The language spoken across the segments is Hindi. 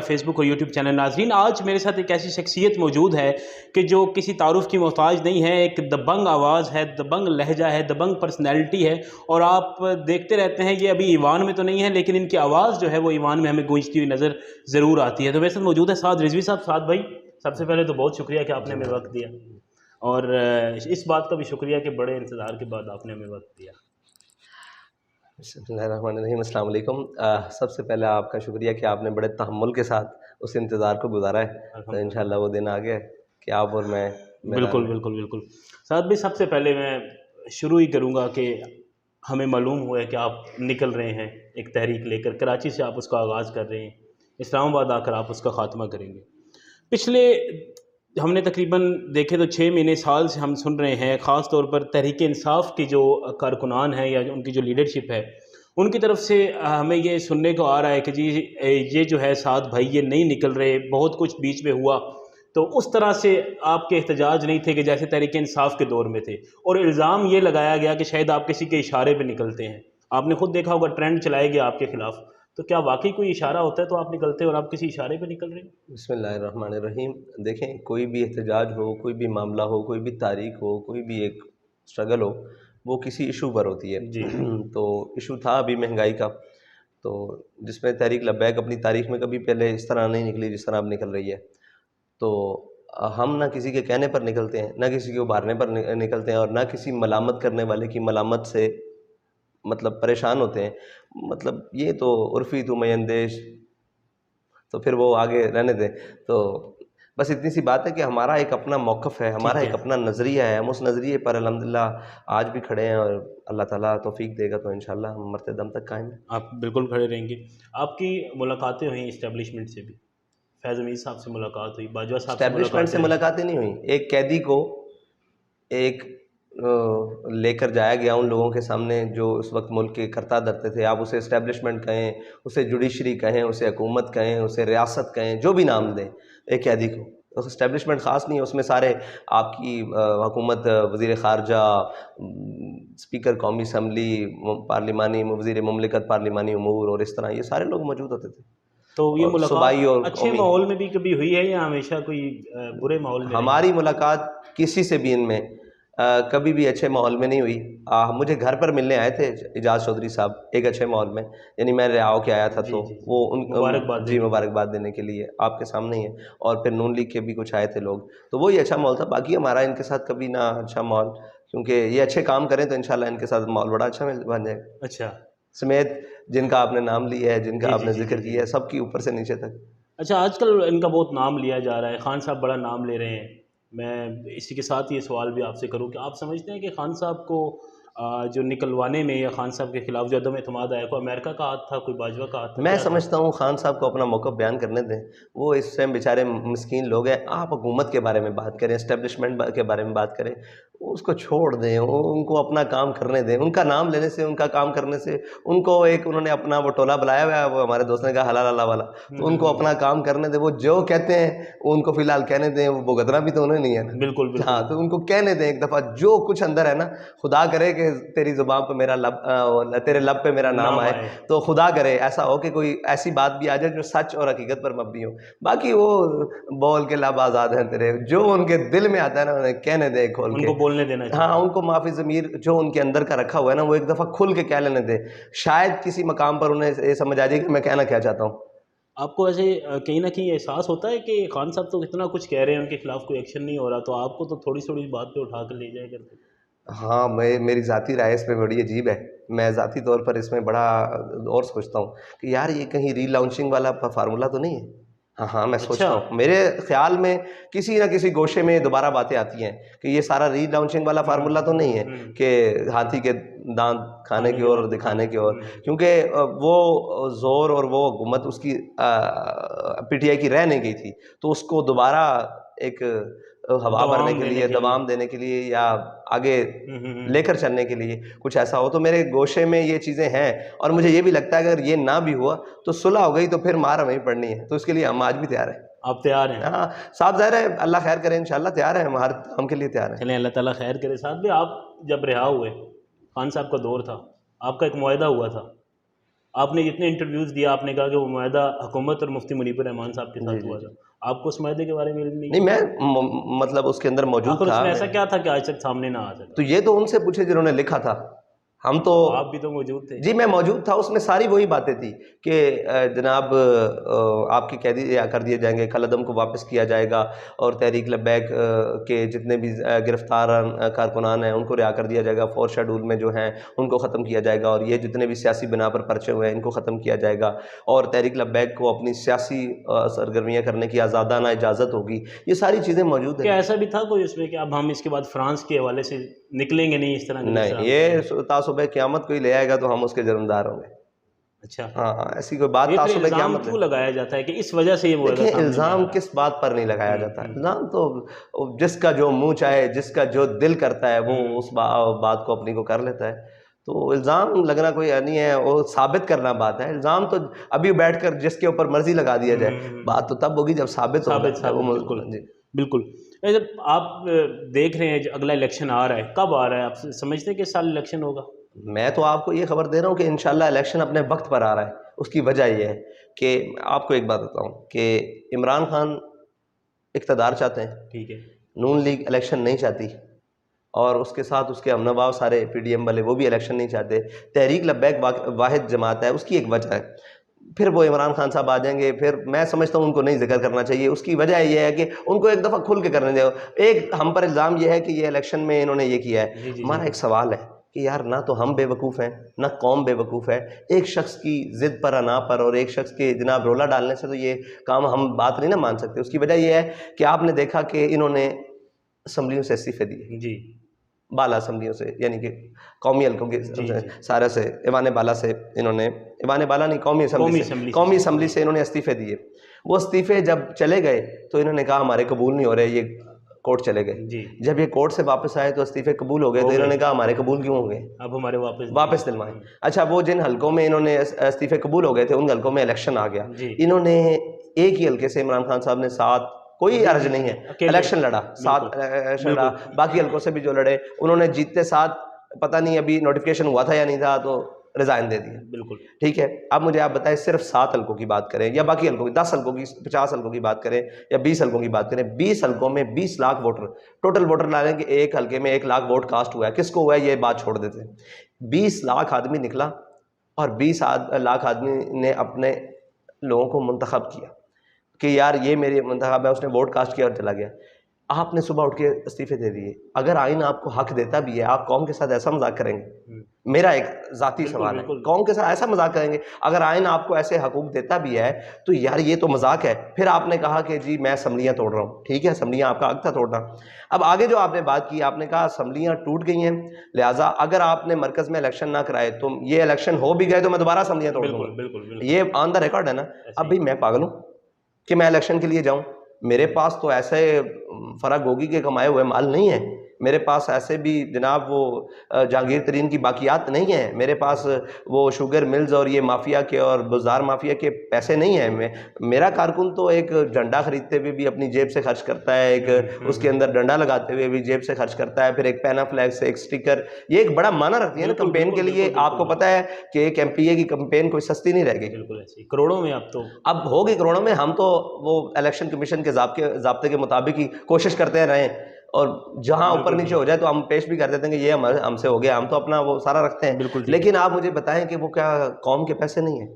फेसबुक और यूट्यूब चैनल नाजरीन, आज मेरे साथ एक ऐसी शख्सियत मौजूद है कि जो किसी तारुफ की मोहताज नहीं है। एक दबंग आवाज़ है, दबंग लहजा है, दबंग पर्सनैलिटी है और आप देखते रहते हैं। ये अभी ईवान में तो नहीं है, लेकिन इनकी आवाज़ जो है वो ईवान में हमें गूंजती हुई नज़र ज़रूर आती है। तो मेरे साथ मौजूद है साद रिजवी साहब। साद भाई, सबसे पहले तो बहुत शुक्रिया कि आपने हमें वक्त दिया, और इस बात का भी शुक्रिया कि बड़े इंतज़ार के बाद आपने हमें वक्त दिया। बिस्मिल्लाहिर्रहमानिर्रहीम, अस्सलाम वालेकुम। सबसे पहले आपका शुक्रिया कि आपने बड़े तहम्मुल के साथ उस इंतज़ार को गुजारा है। तो इंशाल्लाह वो दिन आ गया कि आप और मैं बिल्कुल बिल्कुल बिल्कुल। साद भाई, सबसे पहले मैं शुरू ही करूँगा कि हमें मालूम हुआ है कि आप निकल रहे हैं एक तहरीक लेकर। कराची से आप उसका आगाज़ कर रहे हैं, इस्लामाबाद आकर आप उसका ख़ात्मा करेंगे। पिछले हमने तकरीबन देखे तो 6 महीने साल से हम सुन रहे हैं, ख़ास तौर पर तहरीक इंसाफ की जो कारकुनान है या उनकी जो लीडरशिप है, उनकी तरफ से हमें ये सुनने को आ रहा है कि जी ये जो है साद भाई ये नहीं निकल रहे, बहुत कुछ बीच में हुआ। तो उस तरह से आपके एहतजाज नहीं थे कि जैसे तहरीक इंसाफ के दौर में थे, और इल्ज़ाम ये लगाया गया कि शायद आप किसी के इशारे पे निकलते हैं। आपने खुद देखा होगा, ट्रेंड चलाया गया आपके खिलाफ। तो क्या वाकई कोई इशारा होता है तो आप निकलते हैं और आप किसी इशारे पे निकल रहे हैं? बिस्मिल्लाहिर्रहमानिर्रहीम। देखें, कोई भी एहतजाज हो, कोई भी मामला हो, कोई भी तारीख हो, कोई भी एक स्ट्रगल हो, वो किसी इशू पर होती है जी। तो इशू था अभी महंगाई का, तो जिसमें तहरीक लब्बैक अपनी तारीख में कभी पहले इस तरह नहीं निकली जिस तरह अब निकल रही है। तो हम ना किसी के कहने पर निकलते हैं, ना किसी के उभारने पर निकलते हैं, और ना किसी मलामत करने वाले की मलामत से मतलब परेशान होते हैं। मतलब ये तो उर्फ़ी तो मयंदेश, तो फिर वो आगे रहने दें। तो बस इतनी सी बात है कि हमारा एक अपना मौक़िफ़ है, हमारा ठीक एक है। अपना नज़रिया है। हम उस नज़रिए पर अल्हम्दुलिल्लाह आज भी खड़े हैं, और अल्लाह ताला तौफ़ीक देगा तो इंशाअल्लाह हम मरते दम तक कायम हैं। आप बिल्कुल खड़े रहेंगे। आपकी मुलाकातें हुई इस्टेब्लिशमेंट से भी, फैज़ अमीद साहब से मुलाकात हुई, बाजवा साहब से एस्टेब्लिशमेंट से मुलाकातें हुई। मुलाकातें नहीं हुई। एक कैदी को एक लेकर जाया गया उन लोगों के सामने जो उस वक्त मुल्क के करता धरते थे। आप उसे एस्टेब्लिशमेंट कहें, उसे जुडिशरी कहें, उसे हुकूमत कहें, उसे रियासत कहें, जो भी नाम दें एक कैदी को। तो एस्टेब्लिशमेंट ख़ास नहीं है, उसमें सारे आपकी हुकूमत, वज़ीर ख़ारजा, स्पीकर कौमी असम्बली, पार्लिमानी वज़ीर मुमलिकत पार्लिमानी उमूर और इस तरह ये सारे लोग मौजूद होते थे। तो ये और मुलाकात सूबाई और अच्छे कौमी, माहौल में भी कभी हुई है या हमेशा कोई बुरे माहौल में रही? हमारी मुलाकात किसी से भी इनमें कभी भी अच्छे माहौल में नहीं हुई। मुझे घर पर मिलने आए थे इजाज़ चौधरी साहब एक अच्छे माहौल में, यानी मैं रिहा होके आया था, जी तो जी जी। वो मुबारकबाद जी देने के लिए। मुबारकबाद देने के लिए आपके सामने ही है। और फिर नून लीग के भी कुछ आए थे लोग, तो वही अच्छा माहौल था। बाकी हमारा इनके साथ कभी ना अच्छा माहौल, क्योंकि ये अच्छे काम करें तो इंशाल्लाह इनके साथ माहौल बड़ा अच्छा बन जाएगा। अच्छा। समेत जिनका आपने नाम लिया है, जिनका जी जी आपने जी जी जिक्र जी। किया है, सबकी ऊपर से नीचे तक। अच्छा, आजकल इनका बहुत नाम लिया जा रहा है, खान साहब बड़ा नाम ले रहे हैं। मैं इसी के साथ ये सवाल भी आपसे करूं कि आप समझते हैं कि खान साहब को जो निकलवाने में या खान साहब के खिलाफ जो अदम एतमाद आया, कोई अमेरिका का हाथ था, कोई बाजवा का हाथ था, मैं क्या था? समझता हूँ खान साहब को अपना मौक़िफ़ बयान करने दें। वो इस टाइम बेचारे मिस्कीन लोग हैं। आप हुकूमत के बारे में बात करें, एस्टेब्लिशमेंट के बारे में बात करें, उसको छोड़ दें, उनको अपना काम करने दें। उनका नाम लेने से, उनका काम करने से, उनको एक उन्होंने अपना वो टोला बुलाया हुआ है, वो हमारे दोस्त ने कहा हलाल अल्लाह वाला, तो उनको अपना काम करने दें। वो जो कहते हैं उनको फ़िलहाल कहने दें, वो भुगतना भी तो उन्हें नहीं है ना। बिल्कुल बिल्कुल हाँ, तो बिल्कुल। उनको कहने दें एक दफ़ा, जो कुछ अंदर है ना, खुदा करे कि तेरी ज़ुबान पे मेरा तेरे लब पे मेरा नाम नाम आए। आए। तो खुदा करे ऐसा हो कि कोई ऐसी बात भी आ जाए जो सच और हकीकत पर मबनी हो। बाकी वो बोल के लब आज़ाद हैं तेरे, जो उनके दिल में आता है ना उन्हें कहने दें खोल के। उनको बोलने देना हाँ, चाहिए। उनको माफ़ी ज़मीर जो उनके अंदर का रखा हुआ है ना, वो एक दफ़ा खुल के कह लेने दें। शायद किसी मकाम पर उन्हें ये समझ आ जाए कि मैं कहना क्या चाहता हूँ। आपको ऐसे कहीं ना कहीं एहसास होता है कि खान साहब तो इतना कुछ कह रहे हैं, उनके खिलाफ कोई एक्शन नहीं हो रहा, तो आपको तो थोड़ी थोड़ी बात पे उठा कर ले जाया करते? हाँ, मेरी ज़ाती राय इसमें बड़ी अजीब है। मैं ज़ाती तौर पर इसमें बड़ा और सोचता हूँ कि यार ये कहीं रीलॉन्चिंग वाला फ़ॉर्मूला तो नहीं है? हाँ, हाँ, मैं अच्छा। सोचता हूँ। मेरे ख़्याल में किसी न किसी गोशे में दोबारा बातें आती हैं कि ये सारा रीलॉन्चिंग वाला फ़ॉर्मूला तो नहीं है हम्म। कि हाथी के दाँत खाने खाने की के ओर और दांत दिखाने दिखाने। की ओर। क्योंकि वो ज़ोर और वो हुकूमत उसकी पीटीआई की रह नहीं गई थी। तो उसको दोबारा एक हवा भरने दवाम के देने लिए, के लिए। दबाम देने के लिए, या आगे हम्म। लेकर चलने के लिए कुछ ऐसा हो। तो मेरे गोशे में ये चीज़ें हैं, और मुझे ये भी लगता है कि अगर ये ना भी हुआ तो सुलह हो गई, तो फिर मार हमें पड़नी है। तो इसके लिए हम आज भी तैयार हैं। आप तैयार हैं? हाँ, साफ ज़ाहिर है, अल्लाह खैर करे, इंशाल्लाह तैयार हैं, हम हर काम के लिए तैयार हैं। चलें, अल्लाह ताला खैर करे। साथ भी आप जब रिहा हुए, खान साहब का दौर था, आपका एक मुआहदा हुआ था, आपने जितने इंटरव्यूज़ दिया आपने कहा कि वो माहदा हुकूमत और मुफ्ती मुनीबुर रहमान साहब के जी साथ जी हुआ जी। था। आपको उस माहदे के बारे में इल्म नहीं नहीं, है? मैं मतलब उसके अंदर मौजूद आखिर था उसमें मैं। ऐसा क्या था कि आज तक सामने ना आ तो सका? ये तो उनसे पूछे जिन्होंने लिखा था। हम तो तो आप भी तो मौजूद थे। जी मैं मौजूद था, उसमें सारी वही बातें थी कि जनाब आपके कैदी रिहा कर दिए जाएंगे, कलअदम को वापस किया जाएगा और तहरीक लब्बैक के जितने भी गिरफ्तार कारकुनान हैं उनको रिहा कर दिया जाएगा, 4 शेड्यूल में जो हैं उनको ख़त्म किया जाएगा और ये जितने भी सियासी बिना पर पर्चे हुए हैं इनको ख़त्म किया जाएगा और तहरीक लब्बैक को अपनी सियासी सरगर्मियाँ करने की आज़ादाना इजाज़त होगी। ये सारी चीज़ें मौजूद क्या हैं। ऐसा भी था कोई उसमें कि अब हम इसके बाद फ्रांस के हवाले से निकलेंगे नहीं इस तरह का जिस तरह नहीं, आप कह रहे ये हैं? तासुबे क़यामत कोई ले आएगा तो हम उसके ज़िम्मेदार होंगे। अच्छा। हाँ, हाँ, ऐसी कोई बात ये फिर तासुबे इल्ज़ाम क़यामत क्यों नहीं। लगाया जाता है कि इस वजह से ये मुआहदा देखिए, सामने नहीं आ इल्ज़ाम रहा? किस बात पर नहीं लगाया जाता है? हुँ। इल्ज़ाम तो जिसका जो मुँह चाहे, जिसका जो दिल करता है वो हुँ। उस बात को अपनी को कर लेता है। तो इल्ज़ाम लगना कोई नहीं है, वो साबित करना बात है। इल्ज़ाम तो अभी बैठकर जिसके ऊपर मर्ज़ी लगा दिया हुँ, जाए, हुँ, हुँ, बात हुँ। तो तब होगी जब साबित होगा, साबित जब वो साबित बिल्कुल, जी। बिल्कुल। जब आप देख रहे हैं जो अगला इलेक्शन आ रहा है, कब आ रहा है? आप समझते हैं कि इस साल इलेक्शन होगा? मैं तो आपको ये खबर दे रहा हूँ कि इंशाल्लाह इलेक्शन अपने वक्त पर आ रहा है। उसकी वजह ये है कि आपको एक बात बताऊँ कि इमरान खान इक़्तिदार चाहते हैं, ठीक है। नून लीग इलेक्शन नहीं चाहती और उसके साथ उसके हमनवाव सारे पीडीएम वाले वो भी इलेक्शन नहीं चाहते। तहरीक लब्बैक वाहिद जमात है, उसकी एक वजह है। फिर वो इमरान खान साहब आ जाएंगे, फिर मैं समझता हूँ उनको नहीं जिक्र करना चाहिए। उसकी वजह ये है कि उनको एक दफ़ा खुल के करने दो। एक हम पर इल्ज़ाम ये है कि ये इलेक्शन में इन्होंने ये किया है। जी, जी, जी। हमारा एक सवाल है कि यार ना तो हम बेवकूफ़ हैं, ना कौम बेवकूफ़ है। एक शख्स की ज़िद पर अना पर और एक शख्स के जनाब रोला डालने से तो ये काम हम बात नहीं ना मान सकते। उसकी वजह ये है कि आपने देखा कि इन्होंने असम्बलियों से इस्तीफ़े दिए, जी। बाला असम्बलियों से, यानी कि कौमी हल्कों के जी, जी। सारे से, ईवान बाला से इन्होंने, ईवान बाला नहीं कौमी कौमी असम्बली से, असम्बली कौमी से। असम्बली जी। से इन्होंने इस्तीफ़े दिए। वो इस्तीफ़े जब चले गए तो इन्होंने कहा हमारे कबूल नहीं हो रहे, ये कोर्ट चले गए। जी। जब ये कोर्ट से वापस आए तो इस्तीफ़े कबूल हो गए, तो इन्होंने कहा हमारे कबूल क्यों हो गए, अब हमारे वापस वापस दिए। दिलवाएं। अच्छा, वो जिन हल्कों में इन्होंने इस्तीफ़े कबूल हो गए थे उन हल्कों में इलेक्शन आ गया। जी। इन्होंने एक ही हल्के से इमरान खान साहब ने 7, कोई जी, अर्ज जी, नहीं जी, है, अकेले। इलेक्शन लड़ा, 7 बिल्कुल, इलेक्शन लड़ा। बिल्कुल, बाकी हल्कों से भी जो लड़े उन्होंने जीतते 7, पता नहीं अभी नोटिफिकेशन हुआ था या नहीं था, तो रिज़ाइन दे दिया। बिल्कुल। ठीक है, अब मुझे आप बताएं सिर्फ 7 हल्कों की बात करें या बाकी हल्कों की, 10 हल्कों की, 50 हल्कों की बात करें या 20 हल्कों की बात करें, 20 हल्कों में 20 लाख वोटर, टोटल वोटर ला लें कि एक हल्के में 1 लाख वोट कास्ट हुआ है, किसको हुआ है ये बात छोड़ देते हैं। 20 लाख आदमी निकला और 20 लाख आदमी ने अपने लोगों को मुंतखब किया कि यार ये मेरे मुंतखब है, उसने वोट कास्ट किया और चला गया। आपने सुबह उठ के इस्तीफे दे दिए। अगर आइन आपको हक देता भी है, आप कौम के साथ ऐसा मजाक करेंगे? मेरा एक ज़ाती बिल्कुल, सवाल है, बिल्कुल। कौम के साथ ऐसा मजाक करेंगे? अगर आइन आपको ऐसे हकूक देता भी है तो यार ये तो मजाक है। फिर आपने कहा कि जी मैं असम्बलियाँ तोड़ रहा हूँ। ठीक है, असम्बलियाँ आपका हक था तोड़ना। अब आगे जो आपने बात की, आपने कहा असम्बलियाँ टूट गई हैं, लिहाजा अगर आपने मरकज़ में इलेक्शन ना कराए तो ये इलेक्शन हो भी गए तो मैं दोबारा असम्बलियाँ तोड़ बिल्कुल, दूंगा। बिल्कुल, बिल्कुल। ये ऑन द रिकॉर्ड है ना। ऐसे अब ही। भाई मैं पागल हूँ कि मैं इलेक्शन के लिए जाऊं? मेरे पास तो ऐसे फराग गोगी के कमाए हुए माल नहीं है। मेरे पास ऐसे भी जनाब वो जहांगीर तरीन की बाकियात नहीं है। मेरे पास वो शुगर मिल्स और ये माफिया के और बाजार माफिया के पैसे नहीं है। मेरा कारकुन तो एक झंडा खरीदते हुए भी अपनी जेब से खर्च करता है, एक उसके अंदर डंडा लगाते हुए भी जेब से खर्च करता है, फिर एक पैना फ्लैग से एक स्टिकर। ये एक बड़ा माना रखती है ना बिल्कुल, कंपेन के बिल्कुल, लिए। बिल्कुल, आपको बिल्कुल। पता है कि एक एमपीए की कंपेन कोई सस्ती नहीं रह गई। बिल्कुल ऐसे ही। करोड़ों में अब तो। अब हो गई करोड़ों में। हम तो वो इलेक्शन कमीशन के ज़ाब्ते के मुताबिक ही कोशिश करते रहें और जहां ऊपर बिल्कुल, नीचे हो बिल्कुल। जाए तो हम पेश भी कर देते हैं कि ये हमसे हो गया, हम तो अपना वो सारा रखते हैं। बिल्कुल ठीक है। लेकिन आप मुझे बताएं कि वो क्या कौम के पैसे नहीं है?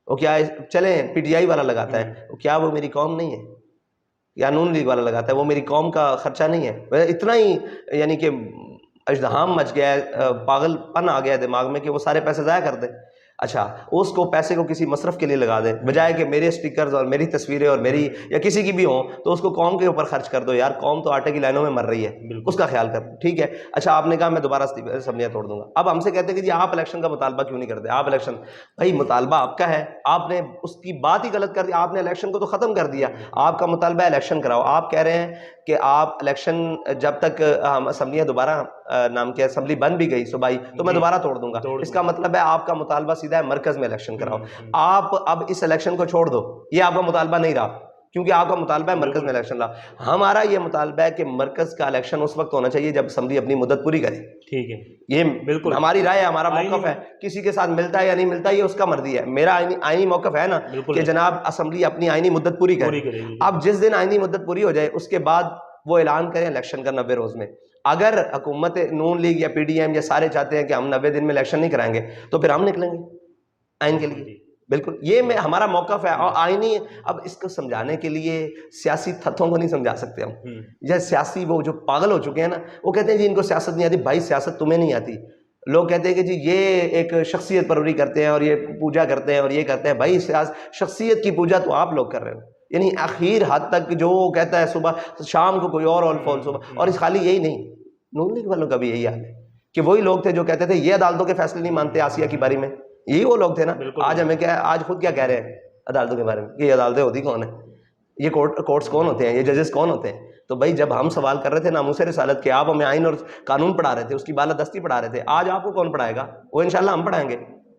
वो क्या चले पीटीआई वाला लगाता है, क्या वो मेरी कौम नहीं है? या नून लीग वाला लगाता है, वो मेरी कौम का खर्चा नहीं है? इतना ही यानी कि अजदहाम मच गया है, पागलपन आ गया है दिमाग में कि वो सारे पैसे ज़ाया कर दें। अच्छा, उसको पैसे को किसी मसरफ के लिए लगा दें, बजाय कि मेरे स्टिकर्स और मेरी तस्वीरें और मेरी या किसी की भी हों तो उसको कौम के ऊपर खर्च कर दो। यार कौम तो आटे की लाइनों में मर रही है, बिल्कुल। उसका ख्याल कर। ठीक है, अच्छा आपने कहा मैं दोबारा असम्बलियाँ तोड़ दूंगा। अब हमसे कहते हैं कि जी आप इलेक्शन का मुतालबा क्यों नहीं करते? आप इलेक्शन, भाई मुतालबा आपका है, आपने उसकी बात ही गलत कर दी। आपने इलेक्शन को तो ख़त्म कर दिया। आपका मुतालबा इलेक्शन कराओ। आप कह रहे हैं कि आप इलेक्शन जब तक हम असम्बलियाँ दोबारा नाम के असम्बली बन भी गई सूबाई तो मैं दोबारा तोड़ दूंगा। इसका मतलब है आपका मुतालबा सीधा है मरकज़ में इलेक्शन कराओ। आप अब इस इलेक्शन को छोड़ दो, ये आपका मुतालबा नहीं रहा, क्योंकि आपका मुतालबा है मरकज़ में इलेक्शन ला। हमारा ये मुतालबा है कि मरकज़ का इलेक्शन उस वक्त होना चाहिए जब असम्बली अपनी मुद्दत पूरी करे। ठीक है, ये बिल्कुल हमारी राय है, हमारा आईनी मौक़िफ़ है। किसी के साथ मिलता है या नहीं मिलता ये उसका मर्जी है। मेरा आईनी मौक़िफ़ है ना बिल्कुल कि है, जनाब असम्बली अपनी आईनी मुद्दत पूरी करे। बिल्कुल। अब जिस दिन आईनी मुद्दत पूरी हो जाए उसके बाद वो ऐलान करें इलेक्शन का 90 रोज़ में। अगर हुकूमत नून लीग या PDM या सारे चाहते हैं कि हम 90 दिन में इलेक्शन नहीं कराएंगे तो फिर हम निकलेंगे आइन के लिए। बिल्कुल, ये मैं हमारा मौक़िफ़ है। और आईनी, अब इसको समझाने के लिए सियासी तत्वों को नहीं समझा सकते हम। जैसे सियासी वो जो पागल हो चुके हैं ना, वो कहते हैं जी इनको सियासत नहीं आती। भाई सियासत तुम्हें नहीं आती। लोग कहते हैं कि जी ये एक शख्सियत परवरी करते हैं और ये पूजा करते हैं और ये करते हैं। भाई शख्सियत की पूजा तो आप लोग कर रहे हो, यानी आखिर हद तक जो कहता है सुबह शाम को कोई और फॉल सुबह। और इस खाली यही नहीं, नून लीग वालों का भी यही हाल है कि वही लोग थे जो कहते थे ये अदालतों के फैसले नहीं मानते आसिया की बारी में। यही वो लोग थे ना। आज हमें क्या, आज खुद क्या कह रहे हैं अदालतों के बारे में कि ये अदालतें होती कौन है, ये कोर्ट्स कौन होते हैं, ये जजेस कौन होते हैं। तो भाई जब हम सवाल कर रहे थे नामूस रिसालत के, आप हमें आइन और कानून पढ़ा रहे थे, उसकी बालादस्ती पढ़ा रहे थे। आज आपको कौन पढ़ाएगा? वो इंशाल्लाह हम पढ़ाएंगे,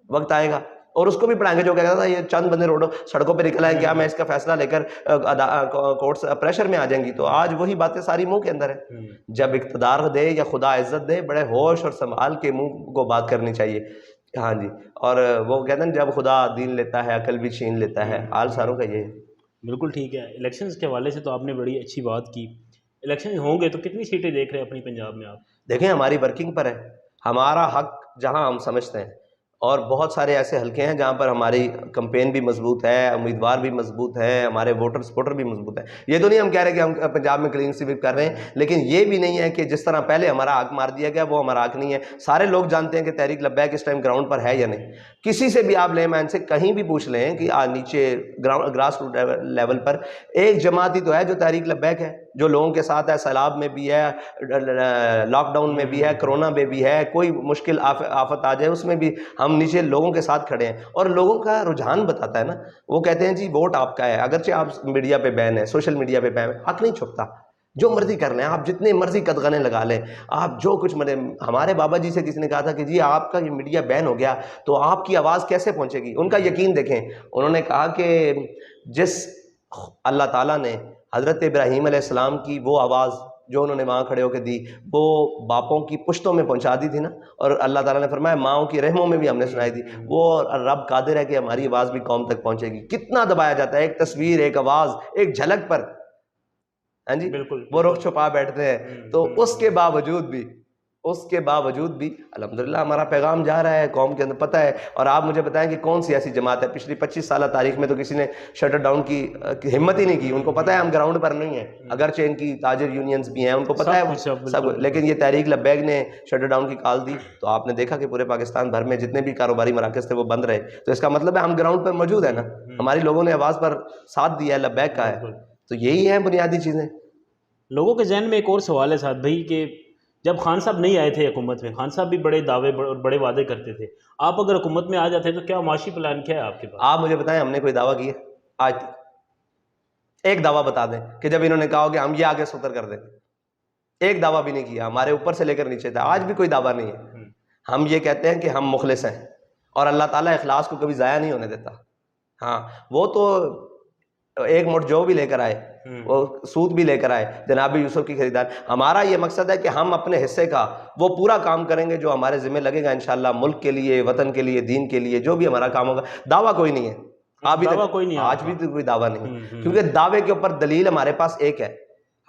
वक्त आएगा। और उसको भी पढ़ाएंगे जो कहता था ये चंद बंदे रोडों सड़कों पे निकल आए, क्या मैं इसका फैसला लेकर कोर्ट्स प्रेशर में आ जाएंगी। तो आज वही बातें सारी मुंह के अंदर है। जब इक़्तिदार दे या खुदा इज्जत दे, बड़े होश और संभाल के मुंह को बात करनी चाहिए। हाँ जी, और वो कहते हैं जब खुदा दीन लेता है अकल भी छीन लेता है। हाल सारों का ये है। बिल्कुल ठीक है। इलेक्शंस के हवाले से तो आपने बड़ी अच्छी बात की। इलेक्शन होंगे तो कितनी सीटें देख रहे हैं अपनी पंजाब में आप? देखें हमारी वर्किंग पर है, हमारा हक जहां हम समझते हैं। और बहुत सारे ऐसे हलके हैं जहां पर हमारी कैंपेन भी मजबूत है, उम्मीदवार भी मजबूत है, हमारे वोटर सपोर्टर भी मजबूत है। ये तो नहीं हम कह रहे कि हम पंजाब में क्लीन स्वीप कर रहे हैं, लेकिन ये भी नहीं है कि जिस तरह पहले हमारा हक मार दिया गया वो हमारा हक नहीं है। सारे लोग जानते हैं कि तहरीक लब्बैक इस टाइम ग्राउंड पर है या नहीं। किसी से भी आप लें, मैन से कहीं भी पूछ लें कि नीचे ग्रास रूट लेवल पर एक जमात ही तो है जो तहरीक लब्बैक है, जो लोगों के साथ है। सैलाब में भी है, लॉकडाउन में भी है, कोरोना में भी है, कोई मुश्किल आफत आ जाए उसमें भी हम नीचे लोगों के साथ खड़े हैं। और लोगों का रुझान बताता है ना, वो कहते हैं जी वोट आपका है। अगरचे आप मीडिया पे बैन है, सोशल मीडिया पे बैन है, हक नहीं छुपता। जो मर्जी कर लें आप, जितने मर्जी कदगने लगा लें आप, जो कुछ मरे। हमारे बाबा जी से किसी ने कहा था कि जी आपका ये मीडिया बैन हो गया तो आपकी आवाज़ कैसे पहुंचेगी। उनका यकीन देखें, उन्होंने कहा कि जिस अल्लाह ताला ने हज़रत इब्राहीम अलैहिस्सलाम की वो आवाज़ जो उन्होंने वहाँ खड़े होकर दी, वो बापों की पुश्तों में पहुंचा दी थी ना। और अल्लाह ताला ने फरमाया माओं की रहमों में भी हमने सुनाई दी। वो रब कादिर है कि हमारी आवाज़ भी कौम तक पहुंचेगी। कितना दबाया जाता है, एक तस्वीर, एक आवाज़, एक झलक पर, हाँ जी, बिल्कुल वो रुख छुपा बैठते हैं। तो उसके बावजूद भी अल्हम्दुलिल्लाह हमारा पैगाम जा रहा है कौम के अंदर, पता है। और आप मुझे बताएं कि कौन सी ऐसी जमात है पिछली 25 साल तारीख में तो किसी ने शटर डाउन की हिम्मत ही नहीं की। उनको पता है हम ग्राउंड पर नहीं है, अगरचे इनकी ताजिर यूनियंस भी हैं, उनको पता है सब। लेकिन ये तहरीक लब्बैक ने शटर डाउन की कॉल दी तो आपने देखा कि पूरे पाकिस्तान भर में जितने भी कारोबारी मराकज़ थे वो बंद रहे। तो इसका मतलब है हम ग्राउंड पर मौजूद है ना, हमारी लोगों ने आवाज़ पर साथ दिया है, लब्बैक का है। तो यही है बुनियादी चीज़ें। लोगों के जहन में एक और सवाल है साथ भाई कि जब खान साहब नहीं आए थे हुकूमत में, खान साहब भी बड़े दावे और बड़े वादे करते थे। आप अगर हुकूमत में आ जाते हैं तो क्या माशी प्लान क्या है आपके पास? आप मुझे बताएं हमने कोई दावा किया आज तक? एक दावा बता दें कि जब इन्होंने कहा कि हम ये आगे सुतर कर दें। एक दावा भी नहीं किया, हमारे ऊपर से लेकर नीचे था, आज भी कोई दावा नहीं है। हम ये कहते हैं कि हम मुखलिस हैं और अल्लाह ताला इखलास को कभी ज़ाया नहीं होने देता। हाँ, वो तो एक मुठ जो भी लेकर आए, वो सूद भी लेकर आए, जनाब यूसुफ की खरीदार। हमारा ये मकसद है कि हम अपने हिस्से का वो पूरा काम करेंगे जो हमारे जिम्मे लगेगा इंशाल्लाह, मुल्क के लिए, वतन के लिए, दीन के लिए, जो भी हमारा काम होगा। दावा कोई नहीं है, अभी तक कोई नहीं, आज भी तो कोई दावा नहीं, क्योंकि दावे के ऊपर दलील हमारे पास एक है।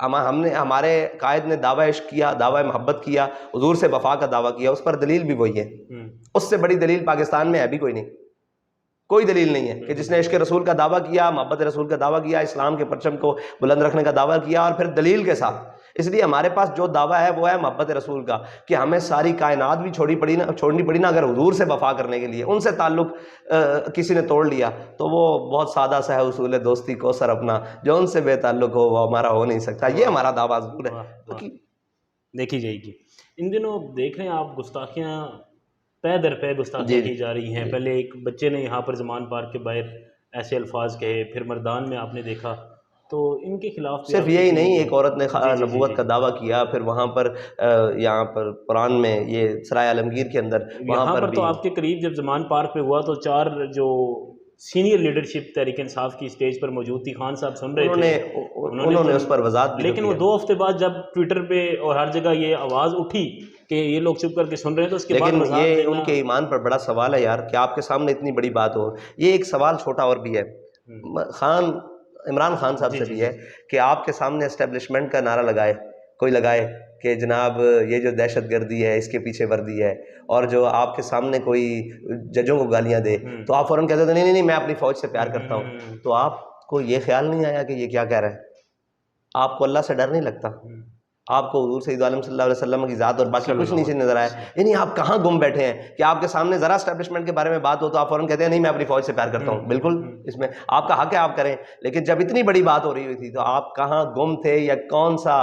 हमने, हमारे कायद ने दावा इश्क किया, दावा मोहब्बत किया, हुजूर से वफा का दावा किया, उस पर दलील भी वही है। उससे बड़ी दलील पाकिस्तान में है भी कोई नहीं, कोई दलील नहीं है कि जिसने इश्क रसूल का दावा किया, मोहब्बत रसूल का दावा किया, इस्लाम के परचम को बुलंद रखने का दावा किया और फिर दलील के साथ। इसलिए हमारे पास जो दावा है वो है मोहब्बत रसूल का, कि हमें सारी कायनात भी छोड़नी पड़ी ना अगर हुजूर से वफा करने के लिए। उनसे ताल्लुक किसी ने तोड़ लिया तो वो बहुत सादा सा है उसूल दोस्ती को सर अपना, जो उनसे बेताल्लुक हो वो हमारा हो नहीं सकता। ये हमारा दावा जरूर है। देखी जाएगी। इन दिनों देख रहे हैं आप गुस्ताखियाँ पै दर पै गुस्ताखियाँ की जा रही हैं। पहले एक बच्चे ने यहाँ पर ज़मान पार्क के बाहर ऐसे अल्फाज कहे, फिर मर्दान में आपने देखा, तो इनके खिलाफ सिर्फ यही नहीं, एक औरत ने नबूवत का दावा किया, फिर वहाँ पर यहाँ पर कुरान में ये सराय आलमगीर के अंदर वहाँ पर तो आपके करीब जब ज़मान पार्क पे हुआ तो 4 जो सीनियर लीडरशिप तहरीक इंसाफ की स्टेज पर मौजूद थी, खान साहब सुन रहे थे, उन्होंने उस पर वजाहत भी लेकिन वो 2 हफ्ते बाद जब ट्विटर पे और हर जगह ये आवाज़ उठी कि ये लोग चुप करके सुन रहे हैं, तो उसके बाद लेकिन ये देना... उनके ईमान पर बड़ा सवाल है यार कि आपके सामने इतनी बड़ी बात हो। ये एक सवाल छोटा और भी है खान इमरान खान साहब से भी है कि आपके सामने एस्टेब्लिशमेंट का नारा कोई लगाए कि जनाब ये जो दहशतगर्दी है इसके पीछे वर्दी है, और जो आपके सामने कोई जजों को गालियां दे तो आप फौरन कहते थे नहीं नहीं नहीं मैं अपनी फ़ौज से प्यार करता हूँ। तो आपको ये ख्याल नहीं आया कि ये क्या कह रहा है? आपको अल्लाह से डर नहीं लगता? आपको हुजूर सय्यद आलम सल्लल्लाहु अलैहि वसल्लम की ज़ात और बाकी कुछ नीचे नजर आया? यानी आप कहाँ गुम बैठे हैं कि आपके सामने ज़रा एस्टेब्लिशमेंट के बारे में बात हो तो आप फौरन कहते हैं नहीं मैं अपनी फ़ौज से प्यार करता हूँ। बिल्कुल, इसमें आपका हक है, आप करें, लेकिन जब इतनी बड़ी बात हो रही हुई थी तो आप कहाँ गुम थे, या कौन सा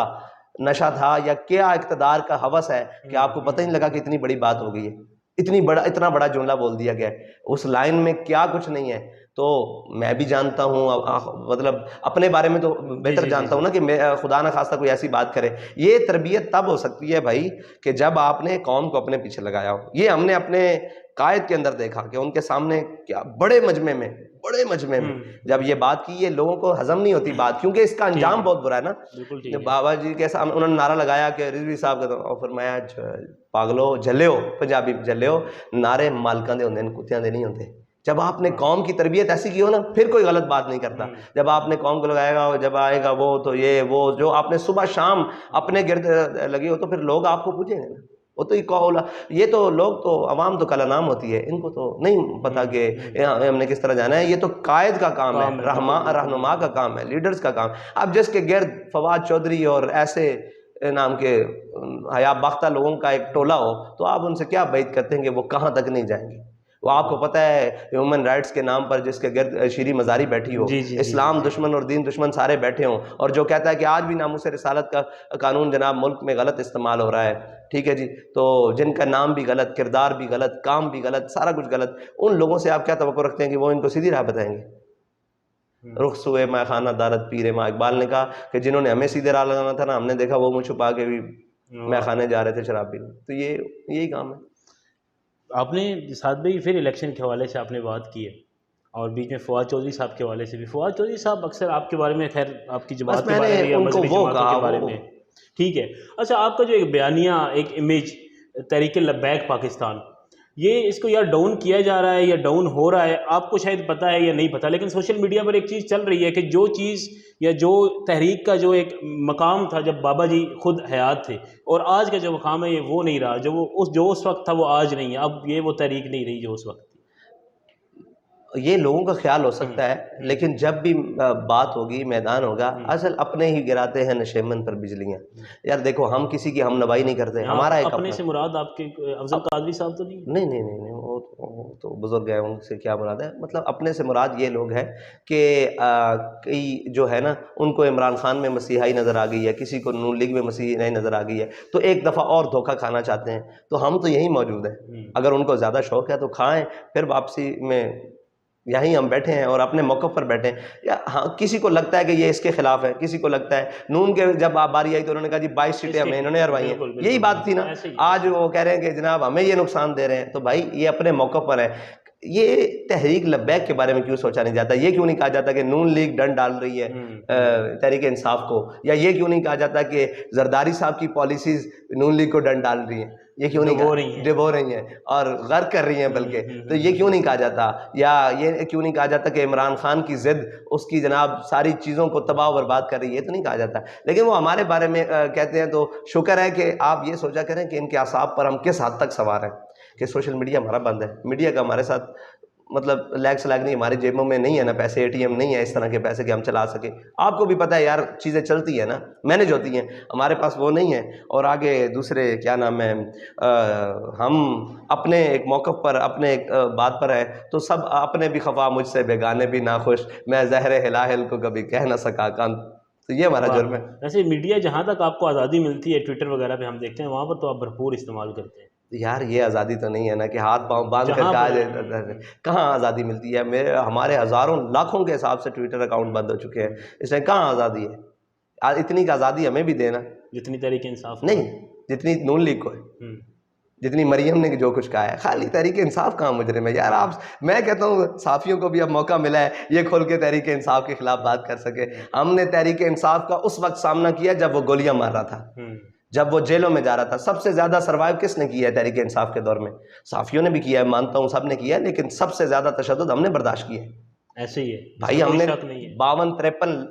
नशा था, या क्या इक़्तिदार का हवस है कि आपको पता ही नहीं लगा कि इतनी बड़ी बात हो गई है, इतना बड़ा जुमला बोल दिया गया है, उस लाइन में क्या कुछ नहीं है। तो मैं भी जानता हूँ, मतलब अपने बारे में तो बेहतर जानता हूँ ना कि मैं खुदा ना खास्ता कोई ऐसी बात करे। ये तरबियत तब हो सकती है भाई कि जब आपने कौम को अपने पीछे लगाया हो। ये हमने अपने कायद के अंदर देखा कि उनके सामने क्या बड़े मजमे में जब ये बात की, ये लोगों को हजम नहीं होती बात, क्योंकि इसका अंजाम बहुत बुरा है ना। जब बाबा जी के सामने उन्होंने नारा लगाया कि रिजवी साहब का, और फरमाया पागलो झल्ले हो, पंजाबी झल्ले हो, नारे मालकां दे होंदे ने, कुत्तियां दे नहीं होते। जब आपने कौम की तरबियत ऐसी की हो ना, फिर कोई गलत बात नहीं करता। जब आपने कौम को लगाएगा, जब आएगा वो तो ये वो जो आपने सुबह शाम अपने गिर्द लगी हो, तो फिर लोग आपको पूछेंगे ना। वो तो ये तो लोग तो अवाम तो कला नाम होती है, इनको तो नहीं पता कि हमने किस तरह जाना है। ये तो कायद का काम है, रहनुमा का काम है, लीडर्स का काम। अब जिसके गिर्द फवाद चौधरी और ऐसे नाम के हया बाख्ता लोगों का एक टोला हो, तो आप उनसे क्या बात करते हैं कि वो कहाँ तक नहीं जाएंगे। वो आपको पता है ह्यूमन राइट्स के नाम पर जिसके गिर्द शीरी मजारी बैठी हो, इस्लाम दुश्मन और दीन दुश्मन सारे बैठे हों, और जो कहता है कि आज भी नामूस रिसालत का कानून जनाब मुल्क में गलत इस्तेमाल हो रहा है, ठीक है जी, तो जिनका नाम भी गलत, किरदार भी गलत, काम भी गलत, सारा कुछ गलत, उन लोगों से आप क्या तवक्को रखते हैं कि वो इनको सीधी राह बताएंगे? रुख सुए मैं खाना दारत पीरे माँ, इकबाल ने कहा कि जिन्होंने हमें सीधे राह लगाना था ना, हमने देखा वो मुँह छुपा के भी मैं खाने जा रहे थे शराब पीने। तो ये यही काम है। आपने साथ भाई फिर इलेक्शन के हवाले से आपने बात की है, और बीच में फवाद चौधरी साहब के हवाले से भी। फवाद चौधरी साहब अक्सर आपके बारे में, खैर आपकी जमात के बारे में या मजहबी जमातों के बारे में, ठीक है। अच्छा, आपका जो एक बयानिया, एक इमेज तहरीक लब्बैक पाकिस्तान, ये इसको या डाउन किया जा रहा है या डाउन हो रहा है, आपको शायद पता है या नहीं पता, लेकिन सोशल मीडिया पर एक चीज़ चल रही है कि जो चीज़ या जो तहरीक का जो एक मकाम था जब बाबा जी खुद हयात थे, और आज का जो मकाम है ये वो नहीं रहा, जो उस वक्त था वो आज नहीं है। अब ये वो तहरीक नहीं रही जो उस वक्त थी। ये लोगों का ख्याल हो सकता है, लेकिन जब भी बात होगी, मैदान होगा, असल अपने ही गिराते हैं नशेमन पर बिजलियां। यार देखो, हम किसी की हम नवाई नहीं करते, हमारा एक अपने से मुराद आपके अफजल कादरी साहब तो नहीं? नहीं, वो तो बुजुर्ग है, उनसे क्या मुराद है। मतलब अपने से मुराद ये लोग हैं कि कई जो है ना, उनको इमरान खान में मसीहाई नज़र आ गई है, किसी को नून लीग में मसीहाई नज़र आ गई है, तो एक दफ़ा और धोखा खाना चाहते हैं। तो हम तो यहीं मौजूद हैं, अगर उनको ज़्यादा शौक़ है तो खाएँ, फिर वापसी में यहीं हम बैठे हैं और अपने मौक़िफ़ पर बैठे हैं। या हाँ, किसी को लगता है कि ये इसके खिलाफ है, किसी को लगता है नून के जब बारी आई तो उन्होंने कहा जी 22 सीटें हमें इन्होंने हरवाई हैं, यही बात थी ना। आज वो कह रहे हैं कि जनाब हमें ये नुकसान दे रहे हैं। तो भाई ये अपने मौक़िफ़ पर है। ये तहरीक लब्बैक के बारे में क्यों सोचा नहीं जाता? ये क्यों नहीं कहा जाता कि नून लीग डंड डाल रही है तहरीक इंसाफ को? या ये क्यों नहीं कहा जाता कि जरदारी साहब की पॉलिसीज़ नून लीग को डंड डाल रही हैं? ये क्यों नहीं डिबो रही हैं और गर्क कर रही हैं बल्कि? तो ये क्यों नहीं कहा जाता? या ये क्यों नहीं कहा जाता कि इमरान खान की ज़िद उसकी जनाब सारी चीज़ों को तबाह बर्बाद कर रही है? ये तो नहीं कहा जाता। लेकिन वो हमारे बारे में कहते हैं, तो शुक्र है कि आप ये सोचा करें कि इनके असाब पर हम किस हद तक सवार हैं, कि सोशल मीडिया हमारा बंद है, मीडिया का हमारे साथ मतलब लैग सलैग नहीं, हमारी जेबों में नहीं है ना पैसे, एटीएम नहीं है इस तरह के पैसे कि हम चला सके। आपको भी पता है यार, चीज़ें चलती है ना, मैनेज होती हैं, हमारे पास वो नहीं है। और आगे दूसरे क्या नाम है, हम अपने एक मौक़िफ़ पर, अपने एक बात पर है, तो सब अपने भी खफा मुझसे बेगाने भी नाखुश, मैं ज़हरे हिलाहिल को कभी कह ना सका कान। तो ये हमारा जुर्म है। वैसे मीडिया जहाँ तक आपको आज़ादी मिलती है, ट्विटर वगैरह पे हम देखते हैं, वहाँ पर तो आप भरपूर इस्तेमाल करते हैं। यार ये आज़ादी तो नहीं है ना कि हाथ पाँव बांध कर कहा जाए, कहाँ आज़ादी मिलती है? हमारे हज़ारों लाखों के हिसाब से ट्विटर अकाउंट बंद हो चुके हैं, इसमें कहाँ आज़ादी है? इतनी का आज़ादी हमें भी देना, जितनी तहरीक इंसाफ नहीं, जितनी नून लीग को है। जितनी मरियम ने जो कुछ कहा है, खाली तहरीक इंसाफ कहाँ मुजरिम है यार। आप, मैं कहता हूँ साफियों को भी अब मौका मिला है ये खोल के तहरीक इंसाफ के खिलाफ बात कर सके। हमने तहरीक इंसाफ का उस वक्त सामना किया जब वो गोलियां मार रहा था, जब वो जेलों में जा रहा था। सबसे ज्यादा सर्वाइव किसने किया है तहरीक इंसाफ के दौर में? साफियों ने भी किया है, मानता हूँ सब ने किया है, लेकिन सबसे ज्यादा तशद्दुद हमने बर्दाश्त किया है। ऐसे ही है भाई, हमने 52-53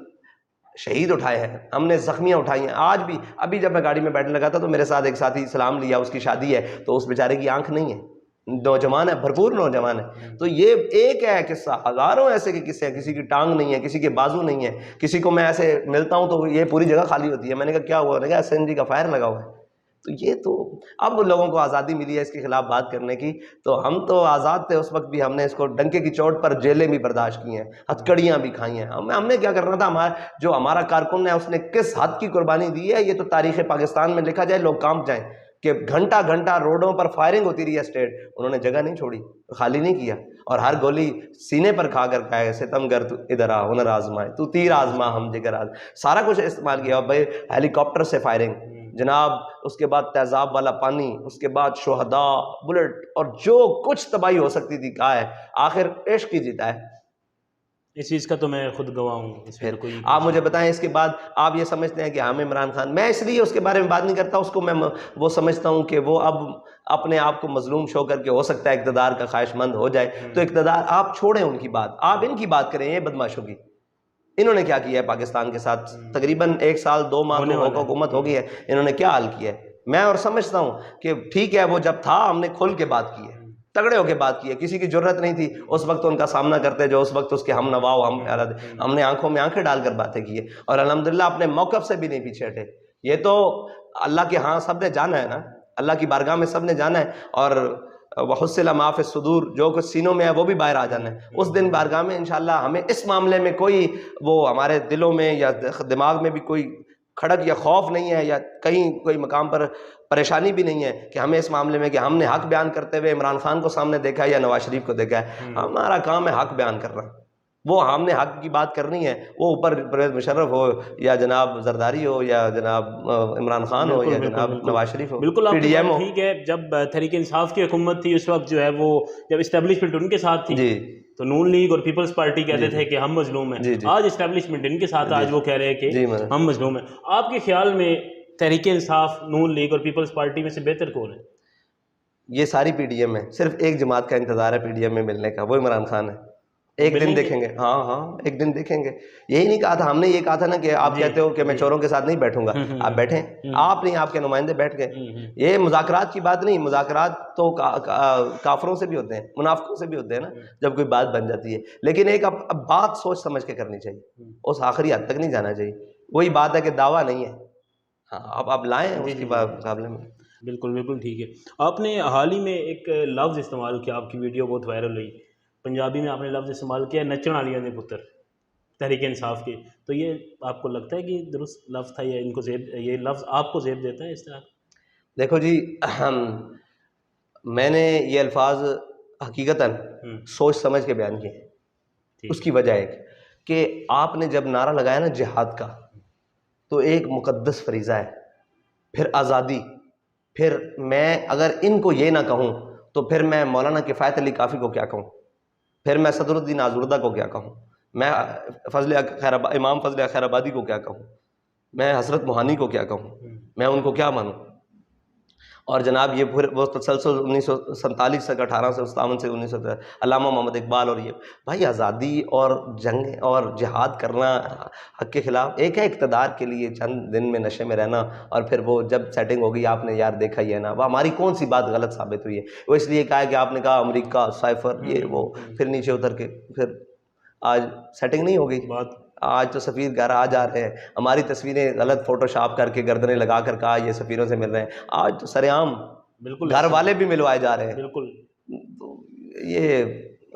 शहीद उठाए हैं, हमने जख्मियां उठाई हैं। आज भी, अभी जब मैं गाड़ी में बैठने लगा था तो मेरे साथ एक साथी सलाम लिया, उसकी शादी है, तो उस बेचारे की आंख नहीं है, नौजवान है, भरपूर नौजवान है। तो ये एक है किस्सा, हजारों ऐसे के किस्से हैं। किसी की टांग नहीं है, किसी के बाजू नहीं है, किसी को मैं ऐसे मिलता हूं तो ये पूरी जगह खाली होती है। मैंने कहा क्या हुआ? मैंने कहा SNG का फायर लगा हुआ है। तो ये तो अब लोगों को आज़ादी मिली है इसके खिलाफ बात करने की, तो हम तो आज़ाद थे उस वक्त भी। हमने इसको डंके की चोट पर जेलें भी बर्दाश्त की हैं, हथकड़ियाँ भी खाई हैं। हमने क्या करना था? हमारा कारकुन है उसने किस हद की कुर्बानी दी है, ये तो तारीख़ पाकिस्तान में लिखा जाए, लोग कांप जाएं कि घंटा घंटा रोडों पर फायरिंग होती रही है स्टेट, उन्होंने जगह नहीं छोड़ी, खाली नहीं किया, और हर गोली सीने पर खा कर कहा है सितमगर तू इधर आ, हुनर आजमाए, तू तीर आजमा हम जिगर आज, सारा कुछ इस्तेमाल किया। और भाई हेलीकॉप्टर से फायरिंग जनाब, उसके बाद तेजाब वाला पानी, उसके बाद शोहदा, बुलेट, और जो कुछ तबाही हो सकती थी कहा है। आखिर इश्क ही जीता है। इस चीज़ का तो मैं खुद गवाह हूँ। फिर कोई आप मुझे बताएं इसके बाद आप ये समझते हैं कि हम इमरान खान, मैं इसलिए उसके बारे में बात नहीं करता, उसको मैं वो समझता हूँ कि वो अब अपने आप को मजलूम शो करके हो सकता है इक़्तिदार का ख्वाहिशमंद हो जाए, तो इक़्तिदार आप छोड़ें उनकी बात, आप इनकी बात करें। ये बदमाशों की, इन्होंने क्या किया है पाकिस्तान के साथ? तकरीबन 1 साल 2 माह हुकूमत हो गई है, इन्होंने क्या हाल किया है? मैं और समझता हूँ कि ठीक है, वो जब था हमने खुल के बात की है, तगड़े होके बात की है, किसी की जरूरत नहीं थी उस वक्त उनका सामना करते जो उस वक्त उसके हम नवाओ हमने आंखों में आंखें डालकर बातें की है, और अल्हम्दुलिल्लाह अपने मौक़िफ़ से भी नहीं पीछे हटे। ये तो अल्लाह के यहाँ सब ने जाना है ना, अल्लाह की बारगाह में सब ने जाना है, और वहुस्सिल मा फ़ि सुदूर, जो कुछ सीनों में है वो भी बाहर आ जाना है। उस दिन बारगाह में इंशाअल्लाह हमें इस मामले में कोई, वो हमारे दिलों में या दिमाग में भी कोई खड़क या खौफ नहीं है, या कहीं कोई मकाम पर परेशानी भी नहीं है कि हमें इस मामले में कि हमने हक बयान करते हुए इमरान खान को सामने देखा है या नवाज शरीफ को देखा है। हमारा काम है हक बयान करना, वो हमने हक की बात करनी है, वो ऊपर परवेज़ मुशर्रफ हो या जनाब जरदारी हो या जनाब इमरान खान हो या जनाब नवाज शरीफ हो, बिल्कुल PDM हो। ठीक है, जब तहरीक इंसाफ की हुकूमत थी उस वक्त जो है वो जब इस्टेब्लिशमेंट उनके साथ थी जी, तो नून लीग और पीपल्स पार्टी कहते थे कि हम मजलूम हैं। आज इस्टेब्लिशमेंट इनके साथ, आज वो कह रहे हैं कि हम मजलूम हैं। आपके ख्याल में तहरीक इंसाफ, नून लीग और पीपल्स पार्टी में से बेहतर कौन है? ये सारी PDM है, सिर्फ एक जमात का इंतजार है PDM में मिलने का, वो इमरान खान है। एक दिन देखेंगे, हाँ एक दिन देखेंगे। यही नहीं कहा था हमने, ये कहा था ना कि आप कहते हो कि मैं चोरों के साथ नहीं बैठूंगा, आप बैठे, आप नहीं, आपके नुमाइंदे बैठ गए। ये मुज़ाकरात की बात नहीं, मुज़ाकरात तो काफरों से भी होते हैं, मुनाफिकों से भी होते हैं ना, जब कोई बात बन जाती है। लेकिन एक अब बात सोच समझ के करनी चाहिए, उस आखिरी हद तक नहीं जाना चाहिए। वही बात है कि दावा नहीं है, हाँ अब लाएं उसके मुकाबले में। बिल्कुल बिल्कुल ठीक है। आपने हाल ही में एक लफ्ज़ इस्तेमाल किया, आपकी वीडियो बहुत वायरल हुई, पंजाबी में आपने लफ्ज़ इस्तेमाल किया नचण वालियां दे पुत्र, तहरीक इंसाफ के। तो ये आपको लगता है कि दुरुस्त लफ्ज़ था या इनको ज़ेब, ये लफ्ज़ आपको ज़ेब देता है इस तरह? देखो जी, मैंने ये अल्फाज हकीकतन सोच समझ के बयान किए। उसकी वजह एक कि आपने जब नारा लगाया ना जिहाद का, तो एक मुकद्दस फरीज़ा है, फिर आज़ादी, फिर मैं अगर इनको ये ना कहूँ तो फिर मैं मौलाना किफ़ायत अली काफ़ी को क्या कहूँ, फिर मैं सदरुद्दीन आज़ुर्दा को क्या कहूँ, मैं इमाम फ़ज़ल खैराबादी को क्या कहूँ, मैं हज़रत मोहानी को क्या कहूँ, मैं उनको क्या मानूँ। और जनाब ये फिर वो तसलसल 1947 से 18 से 57 से 1900 अल्लामा मोहम्मद इकबाल, और ये भाई आज़ादी और जंग और जिहाद करना हक़ के ख़िलाफ़, एक है इक़्तिदार के लिए चंद दिन में नशे में रहना, और फिर वो जब सेटिंग हो गई आपने यार देखा ही है ना, वह हमारी कौन सी बात गलत साबित हुई है। वो इसलिए कहा है कि आपने कहा अमेरिका साइफर ये वो, फिर नीचे उतर के फिर आज सेटिंग नहीं हो गई बात। आज तो सफ़ीर घर आ जा रहे हैं, हमारी तस्वीरें गलत फोटोशॉप करके गर्दनें लगा कर कहा ये सफ़ीरों से मिल रहे हैं, आज तो सरेआम बिल्कुल घर वाले भी मिलवाए जा रहे हैं। बिल्कुल तो ये,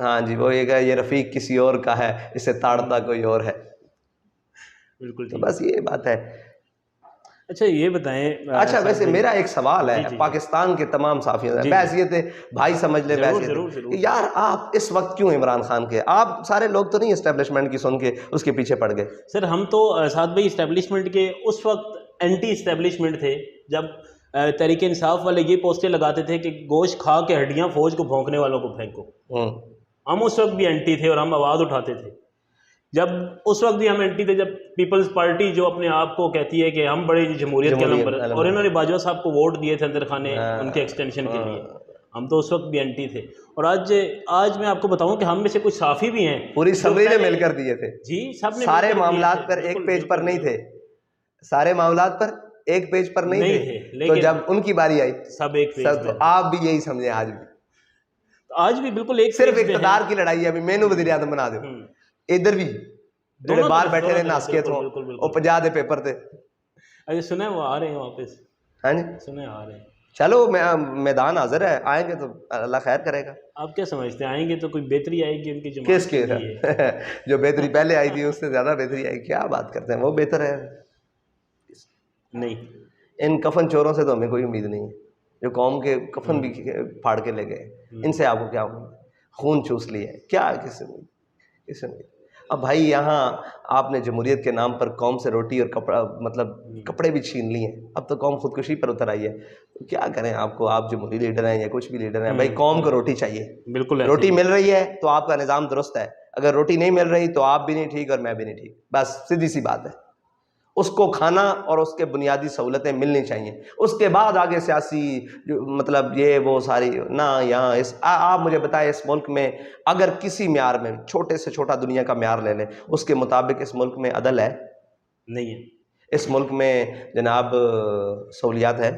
हाँ जी, वो ये रफ़ीक किसी और का है, इसे ताड़ता कोई और है। बिल्कुल, तो बस ये बात है। अच्छा ये बताएं, अच्छा वैसे मेरा एक सवाल है पाकिस्तान के तमाम साफियों से, बैसियत भाई समझ ले, बैसियत यार आप इस वक्त क्यों इमरान खान के, आप सारे लोग तो नहीं इस्टेब्लिशमेंट की सुन के उसके पीछे पड़ गए? सर हम तो साद भाई इस्टेब्लिशमेंट के उस वक्त एंटी इस्टेब्लिशमेंट थे जब तहरीक इंसाफ वाले ये पोस्टर लगाते थे कि गोश्त खा के हड्डियां फौज को भौंकने वालों को फेंको। हम उस वक्त भी एंटी थे और हम आवाज़ उठाते थे। जब उस वक्त भी हम एंटी थे जब पीपल्स पार्टी जो अपने आप को कहती है कि हम बड़े जमहूरियत के अलम, और इन्होंने बाजवा साहब को वोट दिए थे अंदर खाने उनके एक्सटेंशन के लिए, हम तो उस वक्त भी एंटी थे। और आज मैं आपको बताऊं कि हम में से कुछ साफ़ी भी हैं, पूरी असम्बली ने मिलकर दिए थे जी, सब ने सारे मामलात पर एक पेज पर नहीं थे, सारे मामलात पर एक पेज पर नहीं थे। तो जब उनकी बारी आई सब एक पेज पर। तो आप भी यही समझे आज भी बिल्कुल एक सिर्फ इक़्तिदार की लड़ाई है। अभी मैनू वज़ीर आज़म बना दो, इधर भी ਜਿਹੜੇ बाहर बैठे रहे नासके थे वो 50 ਦੇ पेपर थे। अरे सुने वो आ रहे हैं वापस। हाँ जी सुने आ रहे हैं। चलो मैदान हाजिर है, आएंगे तो अल्लाह खैर करेगा। आप क्या समझते हैं आएंगे तो कोई बेहतरी आएगी उनकी जमात किसके जो बेहतरी पहले आई थी उससे ज़्यादा बेहतरी आई, क्या बात करते हैं, वो बेहतर है नहीं। इन कफन चोरों से तो हमें कोई उम्मीद नहीं है जो कौम के कफन भी फाड़ के ले गए, इनसे आपको क्या उम्मीद? खून चूस लिए क्या किसी अब भाई यहाँ आपने जमहूरियत के नाम पर कौम से रोटी और कपड़ा मतलब कपड़े भी छीन लिए, अब तो कौम खुदकुशी पर उतर आई है। तो क्या करें आपको, आप जमहूरी लीडर हैं या कुछ भी लीडर हैं, भाई कौम को रोटी चाहिए। बिल्कुल रोटी मिल रही है तो आपका निज़ाम दुरुस्त है, अगर रोटी नहीं मिल रही तो आप भी नहीं ठीक और मैं भी नहीं ठीक, बस सीधी सी बात है। उसको खाना और उसके बुनियादी सहूलतें मिलनी चाहिए, उसके बाद आगे सियासी मतलब ये वो सारी ना। यहाँ आप मुझे बताएं इस मुल्क में अगर किसी म्यार में छोटे से छोटा दुनिया का म्यार ले लें उसके मुताबिक इस मुल्क में अदल है? नहीं है। इस मुल्क में जनाब सहूलियात है?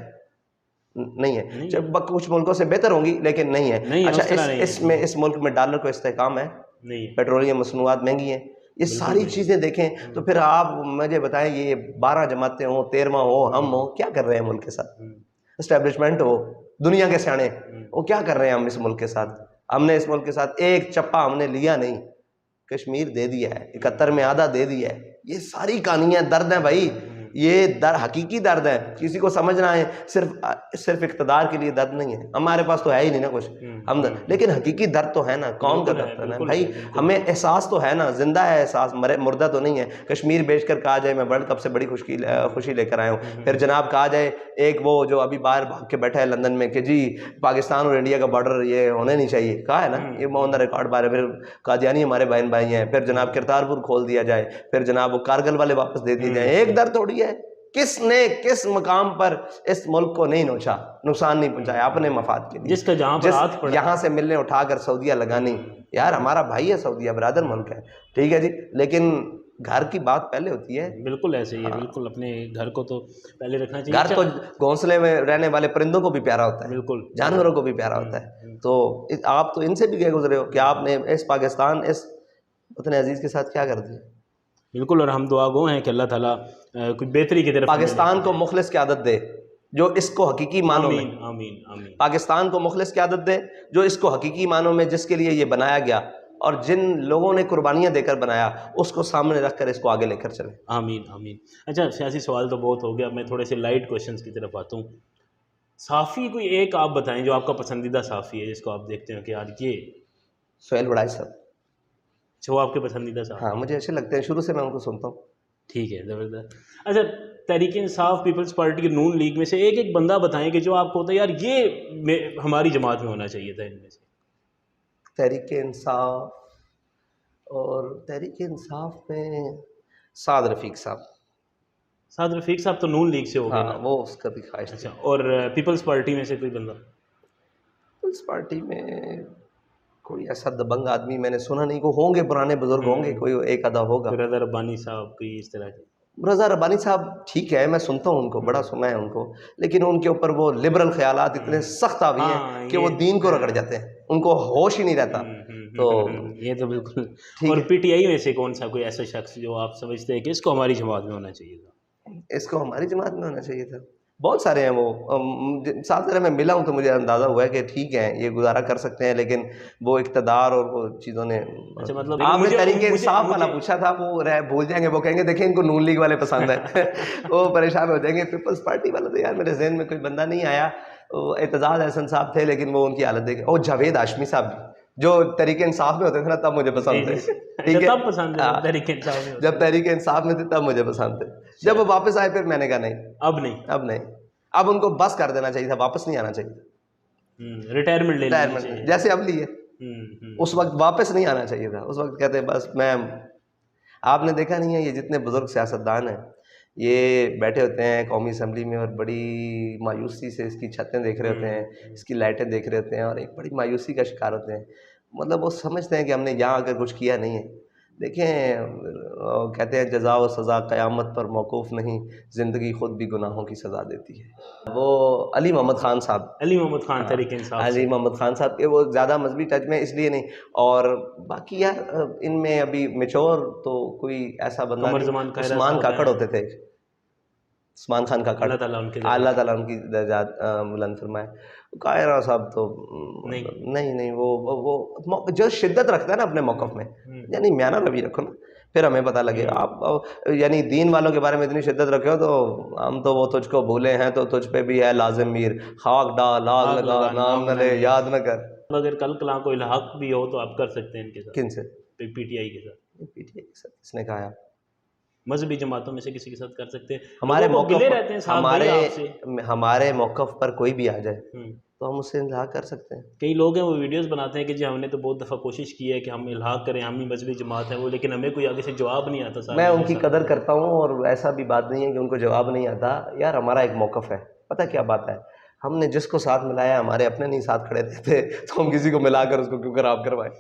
नहीं है। जब कुछ मुल्कों से बेहतर होंगी लेकिन नहीं है। अच्छा इसमें इस मुल्क में डॉलर को इस्तेहकाम है? नहीं। पेट्रोलियम मसनूआत महंगी हैं, ये सारी चीज़ें देखें तो फिर आप मुझे बताएं ये 12 जमातें हो, 13वां हो, हम हो, क्या कर रहे हैं मुल्क के साथ? एस्टेब्लिशमेंट हो, दुनिया के सियाने, वो क्या कर रहे हैं हम इस मुल्क के साथ? हमने इस मुल्क के साथ एक चप्पा हमने लिया नहीं, कश्मीर दे दिया है, 71 में आधा दे दिया है। ये सारी कहानियाँ दर्द हैं भाई, ये हकीकी दर्द है, किसी को समझना है। सिर्फ इक़्तिदार के लिए दर्द नहीं है, हमारे पास तो है ही नहीं ना कुछ हम, लेकिन हकीकी दर्द तो है ना, कौम का दर्द है भाई। हमें एहसास तो है ना, जिंदा है एहसास, मुर्दा तो नहीं है। कश्मीर बेचकर कहा जाए मैं वर्ल्ड कप से बड़ी खुशी लेकर आया हूँ, फिर जनाब कहा जाए एक वो जो अभी बाहर भाग के बैठा है लंदन में कि जी पाकिस्तान और इंडिया का बॉर्डर ये होने नहीं चाहिए, कहा है ना, ये ऑन द रिकॉर्ड बारे। फिर कादियानी हमारे बहन भाई हैं, फिर जनाब करतारपुर खोल दिया जाए, फिर जनाब वो कारगिल वाले वापस दे दिए जाए। एक दर्द थोड़ी है, किसने किस मकाम पर इस मुल्क को नहीं नोचा, नुकसान नहीं पहुंचाया अपने मफाद के लिए, जिसका यहाँ से मिलने उठाकर सऊदीया लगानी। यार हमारा भाई है सऊदीया, बरादर मुल्क है, ठीक है जी, लेकिन घर की बात पहले होती है। बिल्कुल ऐसे ही है। बिल्कुल अपने घर को तो पहले रखना चाहिए। घर तो घोंसले में रहने वाले परिंदों को भी प्यारा होता है, बिल्कुल जानवरों को भी प्यारा होता है। तो आप तो इनसे भी गए गुजरे हो कि आपने इस पाकिस्तान इस उतने अजीज के साथ क्या कर दिया। बिल्कुल, और हम दुआ गो हैं कि अल्लाह ताला कुछ बेहतरी की तरफ पाकिस्तान को मुखलिस की आदत दे जो इसको हकीकी मानों में, आमीन आमीन, पाकिस्तान को मुखलिस की आदत दे जो इसको हकीकी मानों में जिसके लिए ये बनाया गया और जिन लोगों ने कुर्बानियां देकर बनाया उसको सामने रखकर इसको आगे लेकर चले। आमीन आमीन। अच्छा सियासी सवाल तो बहुत हो गया, मैं थोड़े से लाइट क्वेश्चंस की तरफ आता हूँ। साफ़ी कोई एक आप बताएं जो आपका पसंदीदा साफ़ी है, जिसको आप देखते हैं कि यार ये सुहेल बड़ाई साहब, जो आपके पसंदीदा साफ़ी? हाँ मुझे अच्छे लगते हैं, शुरू से मैं उनको सुनता हूँ। ठीक है, ज़बरदस्त। अच्छा तहरीक इंसाफ पीपल्स पार्टी की नून लीग में से एक बंदा बताएं कि जो आपको होता है यार ये हमारी जमात में होना चाहिए था इनमें से। तहरीक इंसाफ और तहरीक इंसाफ में साद रफ़ीक साहब। साद रफ़ीक साहब तो नून लीग से हो गए ना, वो उसका भी ख्वाहिश। अच्छा, और पीपल्स पार्टी में से कोई बंदा? पीपल्स पार्टी में कोई ऐसा दबंग आदमी मैंने सुना नहीं, को होंगे पुराने बुजुर्ग होंगे, कोई एक आधा होगा। रज़ा रब्बानी साहब कोई इस तरह के? रज़ा रब्बानी साहब ठीक है, मैं सुनता हूँ उनको, बड़ा सुना है उनको, लेकिन उनके ऊपर वो लिबरल ख्यालात इतने सख्त हावी हैं कि वो दीन को रगड़ जाते हैं, उनको होश ही नहीं रहता। तो ये तो बिल्कुल। और पीटीआई में से कौन सा कोई ऐसा शख्स जो आप समझते हैं कि इसको हमारी जमात में होना चाहिए था? इसको हमारी जमात में होना चाहिए था, बहुत सारे हैं। वो साथ जरा मैं मिला हूँ तो मुझे अंदाज़ा हुआ है कि ठीक है ये गुजारा कर सकते हैं, लेकिन वो इक़्तिदार और वो चीज़ों ने। अच्छा, मतलब आपने तरीके इंसाफ वाला पूछा था, वो भूल जाएंगे, वो कहेंगे देखें इनको नून लीग वाले पसंद है वो परेशान हो जाएंगे। पीपल्स पार्टी वाला तो यार मेरे जहन में कोई बंदा नहीं आया। एतजाज अहसन साहब थे, लेकिन वो उनकी हालत देखे। और जावेद हाशमी साहब जो तरीके इंसाफ में होते थे ना तब मुझे पसंद थे, ठीक है, तब पसंद है तरीके इंसाफ में। जब तरीके इंसाफ में थे तब मुझे पसंद थे, जब वो वापस आए फिर मैंने कहा नहीं, अब नहीं। अब नहीं। अब उनको बस कर देना चाहिए था, वापस नहीं आना चाहिए था। रिटायरमेंट ले लेनी रिटायरमेंट चाहिए। जैसे अब लिए, उस वक्त वापस नहीं आना चाहिए था। उस वक्त कहते बस मैं, आपने देखा नहीं है ये जितने बुजुर्ग सियासतदान हैं ये बैठे होते हैं कौमी असम्बली में और बड़ी मायूसी से इसकी छतें देख रहे होते हैं, इसकी लाइटें देख रहे होते हैं और एक बड़ी मायूसी का शिकार होते हैं। मतलब वो समझते हैं कि हमने यहाँ आकर कुछ किया नहीं है। देखें, कहते हैं जज़ा व सज़ा क़यामत पर मौकूफ़ नहीं, ज़िंदगी खुद भी गुनाहों की सज़ा देती है। वो अली मोहम्मद ख़ान साहब, अली मोहम्मद ख़ान तहरीक इंसाफ अली से। मोहम्मद ख़ान साहब के वो ज़्यादा मजहबी टच में इसलिए नहीं, और बाकी यार इनमें अभी मेच्योर तो कोई ऐसा बंदा कमर नहीं। जमान कायरा उस्मान साहब काकड़ हैं। होते थे, उस्मान खान काकड़, अल्लाह ताला उनके अल्लाह ताला उनकी दर्जात बुलंद फरमाए। कायरा साहब तो नहीं। नहीं नहीं, वो जो शिद्दत रखता है ना अपने मौक़िफ़ में, यानी म्याना रवि रखो ना, फिर हमें पता लगेगा। आप यानी दीन वालों के बारे में इतनी शिद्दत रखे हो तो हम तो वो तुझको भूले हैं तो तुझ पे भी है लाजिम मीर, खाक डाल आग लगा नाम न ले याद न कर। अगर कल कला को इल्हाक भी हो तो आप कर सकते हैं इनके साथ। किन से? पीटीआई के साथ। पीटीआई के साथ किसने कहा है? मजहबी जमातों में से किसी के साथ कर सकते हैं। हमारे लोगों को गिले मौक़िफ़ रहते हैं साहब भाई आपसे। हमारे मौक़िफ़ पर कोई भी आ जाए तो हम उससे इल्हाक कर सकते हैं। कई लोग हैं वो वीडियोस बनाते हैं कि जी हमने तो बहुत दफ़ा कोशिश की है कि हम इल्हाक करें, हम ही मजहबी जमात हैं वो, लेकिन हमें कोई आगे से जवाब नहीं आता साहब। मैं उनकी कदर करता हूँ और ऐसा भी बात नहीं है कि उनको जवाब नहीं आता। यार हमारा एक मौक़िफ़ है, पता क्या बात है, हमने जिसको साथ मिलाया हमारे अपने नहीं साथ खड़े थे तो हम किसी को मिलाकर उसको क्यों खराब करवाएं।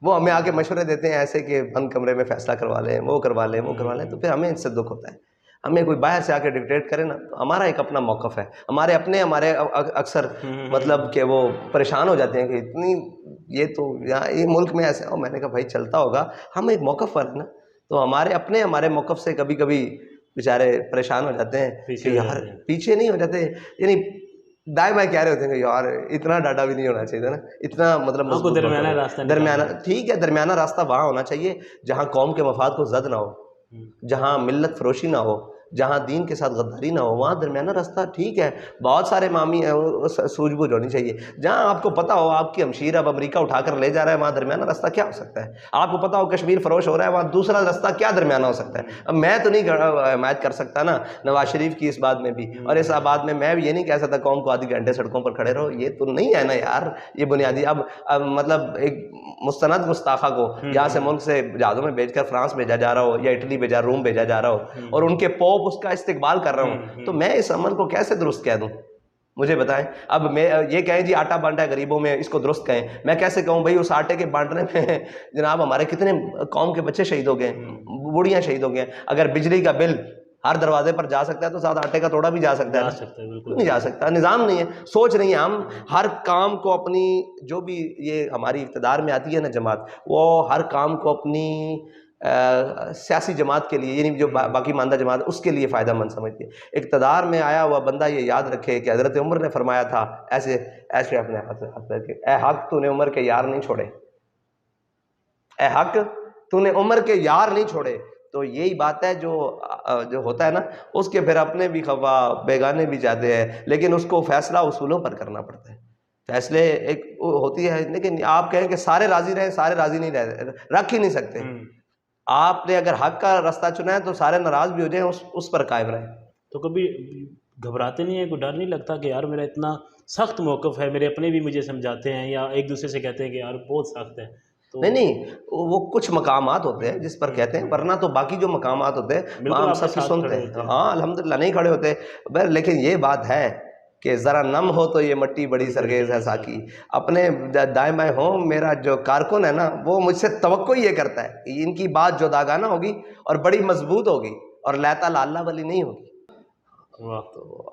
वो हमें आके मशवरे देते हैं ऐसे कि बंद कमरे में फ़ैसला करवा लें, वो करवा लें, वो करवा लें, तो फिर हमें इससे दुख होता है। हमें कोई बाहर से आके डिक्टेट करे ना, तो हमारा एक अपना मौक़िफ़ है। हमारे अक्सर मतलब कि वो परेशान हो जाते हैं कि इतनी ये तो यहाँ ये मुल्क में ऐसे हो। मैंने कहा भाई चलता होगा, हम एक मौक़िफ़ पर है ना, तो हमारे मौक़िफ़ से कभी कभी बेचारे परेशान हो जाते हैं कि यार पीछे नहीं हो जाते, यानी दाएं बाएं कह रहे होते हैं कि यार इतना डाटा भी नहीं होना चाहिए था ना, इतना मतलब दरमियाना रास्ता, दरमियाना ठीक है, दरमियाना रास्ता वहाँ होना चाहिए जहाँ कौम के मफाद को जद ना हो, जहाँ मिल्लत फरोशी ना हो, जहाँ दीन के साथ गद्दारी ना हो, वहाँ दरमियाना रास्ता ठीक है। बहुत सारे मामी सूझबूझ होनी चाहिए। जहाँ आपको पता हो आपकी हमशीर अब अमेरिका उठाकर ले जा रहा है, वहाँ दरमियाना रास्ता क्या हो सकता है? आपको पता हो कश्मीर फरोश हो रहा है, वहाँ दूसरा रास्ता क्या दरमियाना हो सकता है? अब मैं तो नहीं हिमायत कर सकता ना नवाज शरीफ की इस बात में भी, और इस बात में मैं भी ये नहीं कह सकता कौम को आधे घंटे सड़कों पर खड़े रहो, ये तो नहीं है ना यार, ये बुनियादी। अब मतलब एक मुस्तनद गुस्ताखा को यहाँ से मुल्क से जहाज़ों में भेजकर फ्रांस भेजा जा रहा हो या इटली भेजा, रूम भेजा जा रहा हो और उनके पोप उसका इस्तेकबाल कर रहा हूँ, तो मैं इस अमल को कैसे दुरुस्त कह दूँ? मुझे बताएं। अब मैं ये कहें जी आटा बांटा है गरीबों में, इसको दुरुस्त कहें, मैं कैसे कहूँ भाई उस आटे के बांटने में जनाब हमारे कितने कौम के बच्चे शहीद हो गए, बुढ़ियाँ शहीद हो गए। अगर बिजली का बिल हर दरवाजे पर जा सकता है तो साथ आटे का तोड़ा भी जा सकता है, बिल्कुल नहीं जा सकता। निज़ाम नहीं है, सोच नहीं है। हम हर काम को अपनी, जो भी ये हमारी इक़्तिदार में आती है ना जमात, वो हर काम को अपनी सियासी जमात के लिए, यानी जो बाकी मानदा जमात उसके लिए फ़ायदेमंद समझती है। इक़्तिदार में आया हुआ बंदा ये याद रखे कि हज़रत उमर ने फरमाया था ऐसे ऐसे अपने हाथ करके, ए हक तूने उमर के यार नहीं छोड़े, ए हक तूने उमर के यार नहीं छोड़े। तो यही बात है जो होता है ना, उसके फिर अपने भी खफा बेगाने भी जाते हैं, लेकिन उसको फैसला उसूलों पर करना पड़ता है। फैसले एक होती है, लेकिन आप कहें कि सारे राजी रहे, सारे राजी नहीं रख ही नहीं सकते। आपने अगर हक का रास्ता चुना है तो सारे नाराज भी हो जाए, उस पर कायम रहे। तो कभी घबराते नहीं है, कोई डर नहीं लगता कि यार मेरा इतना सख्त मौक़िफ़ है, मेरे अपने भी मुझे समझाते हैं या एक दूसरे से कहते हैं कि यार बहुत सख्त है? तो नहीं, वो कुछ मकामात होते हैं जिस पर कहते हैं, वरना तो बाकी जो मकामात होते हैं वहाँ हम सबकी सुनते हैं। हाँ अल्हम्दुलिल्लाह नहीं खड़े होते, लेकिन ये बात है कि ज़रा नम हो तो ये मट्टी बड़ी सरगेज़ है साकी। अपने दाएं बाएं हो, मेरा जो कारकुन है ना वो मुझसे तवक्को ये करता है कि इनकी बात जुदागाना होगी और बड़ी मजबूत होगी और लैता लाला वाली नहीं होगी। वाह। तो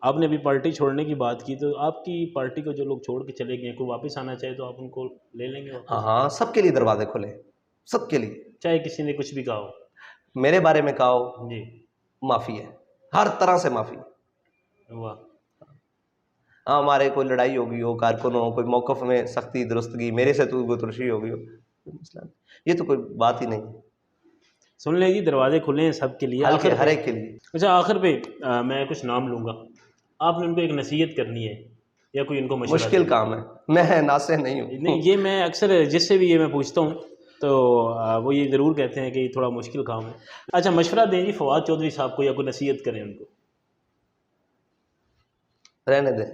आपने अभी पार्टी छोड़ने की बात की, तो आपकी पार्टी को जो लोग छोड़ के चले गए, कोई वापस आना चाहे तो आप उनको ले लेंगे वापस? हाँ, सबके लिए दरवाजे खुले, सबके लिए, चाहे किसी ने कुछ भी कहा हो, मेरे बारे में कहा हो जी, माफ़ी है, हर तरह से माफ़ी। वाह। हाँ, हमारे कोई लड़ाई होगी हो, कारकुन हो, कोई मौक़िफ़ में सख्ती दुरुस्तगी, मेरे से तो गुतरशी होगी हो, मसला ये तो कोई बात ही नहीं। सुन लें जी, दरवाजे खुले हैं सबके लिए, हर एक के लिए। अच्छा आखिर पे मैं कुछ नाम लूँगा, आपने उनको एक नसीहत करनी है या कोई उनको मशवरा? मुश्किल काम है, मैं नासे नहीं हूँ। नहीं, ये मैं अक्सर जिससे भी ये मैं पूछता हूँ तो वो ये ज़रूर कहते हैं कि थोड़ा मुश्किल काम है। अच्छा मशवरा दें जी फवाद चौधरी साहब को या कोई नसीहत करें उनको। रहने दें,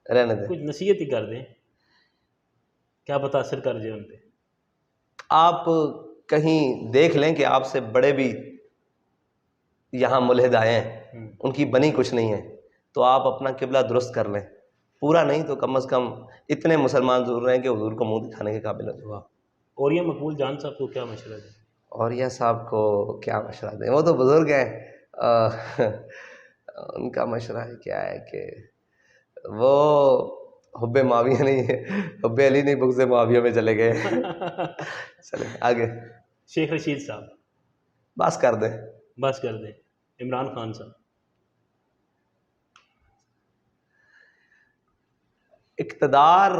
रहने दें। कुछ नसीहत ही कर दें, क्या पता असर कर जाए उन पे। आप कहीं देख लें कि आपसे बड़े भी यहाँ मुल्हिद आए हैं, उनकी बनी कुछ नहीं है, तो आप अपना किबला दुरुस्त कर लें, पूरा नहीं तो कम से कम इतने मुसलमान जरूर रहें कि हुजूर को मुंह दिखाने के काबिल हो जाए। वाह। और ये मकबूल जान साहब को क्या मशवरा दें? और यह साहब को क्या मशवरा दें, वो तो बुजुर्ग हैं। उनका मशवरा है क्या है कि वो हुब्बे माविया नहीं है, हुब्बे अली नहीं, बुग़्ज़े माविया में चले गए। चले आगे। शेख रशीद साहब। बस कर दें। बस कर दें। इमरान खान साहब। इक़्तिदार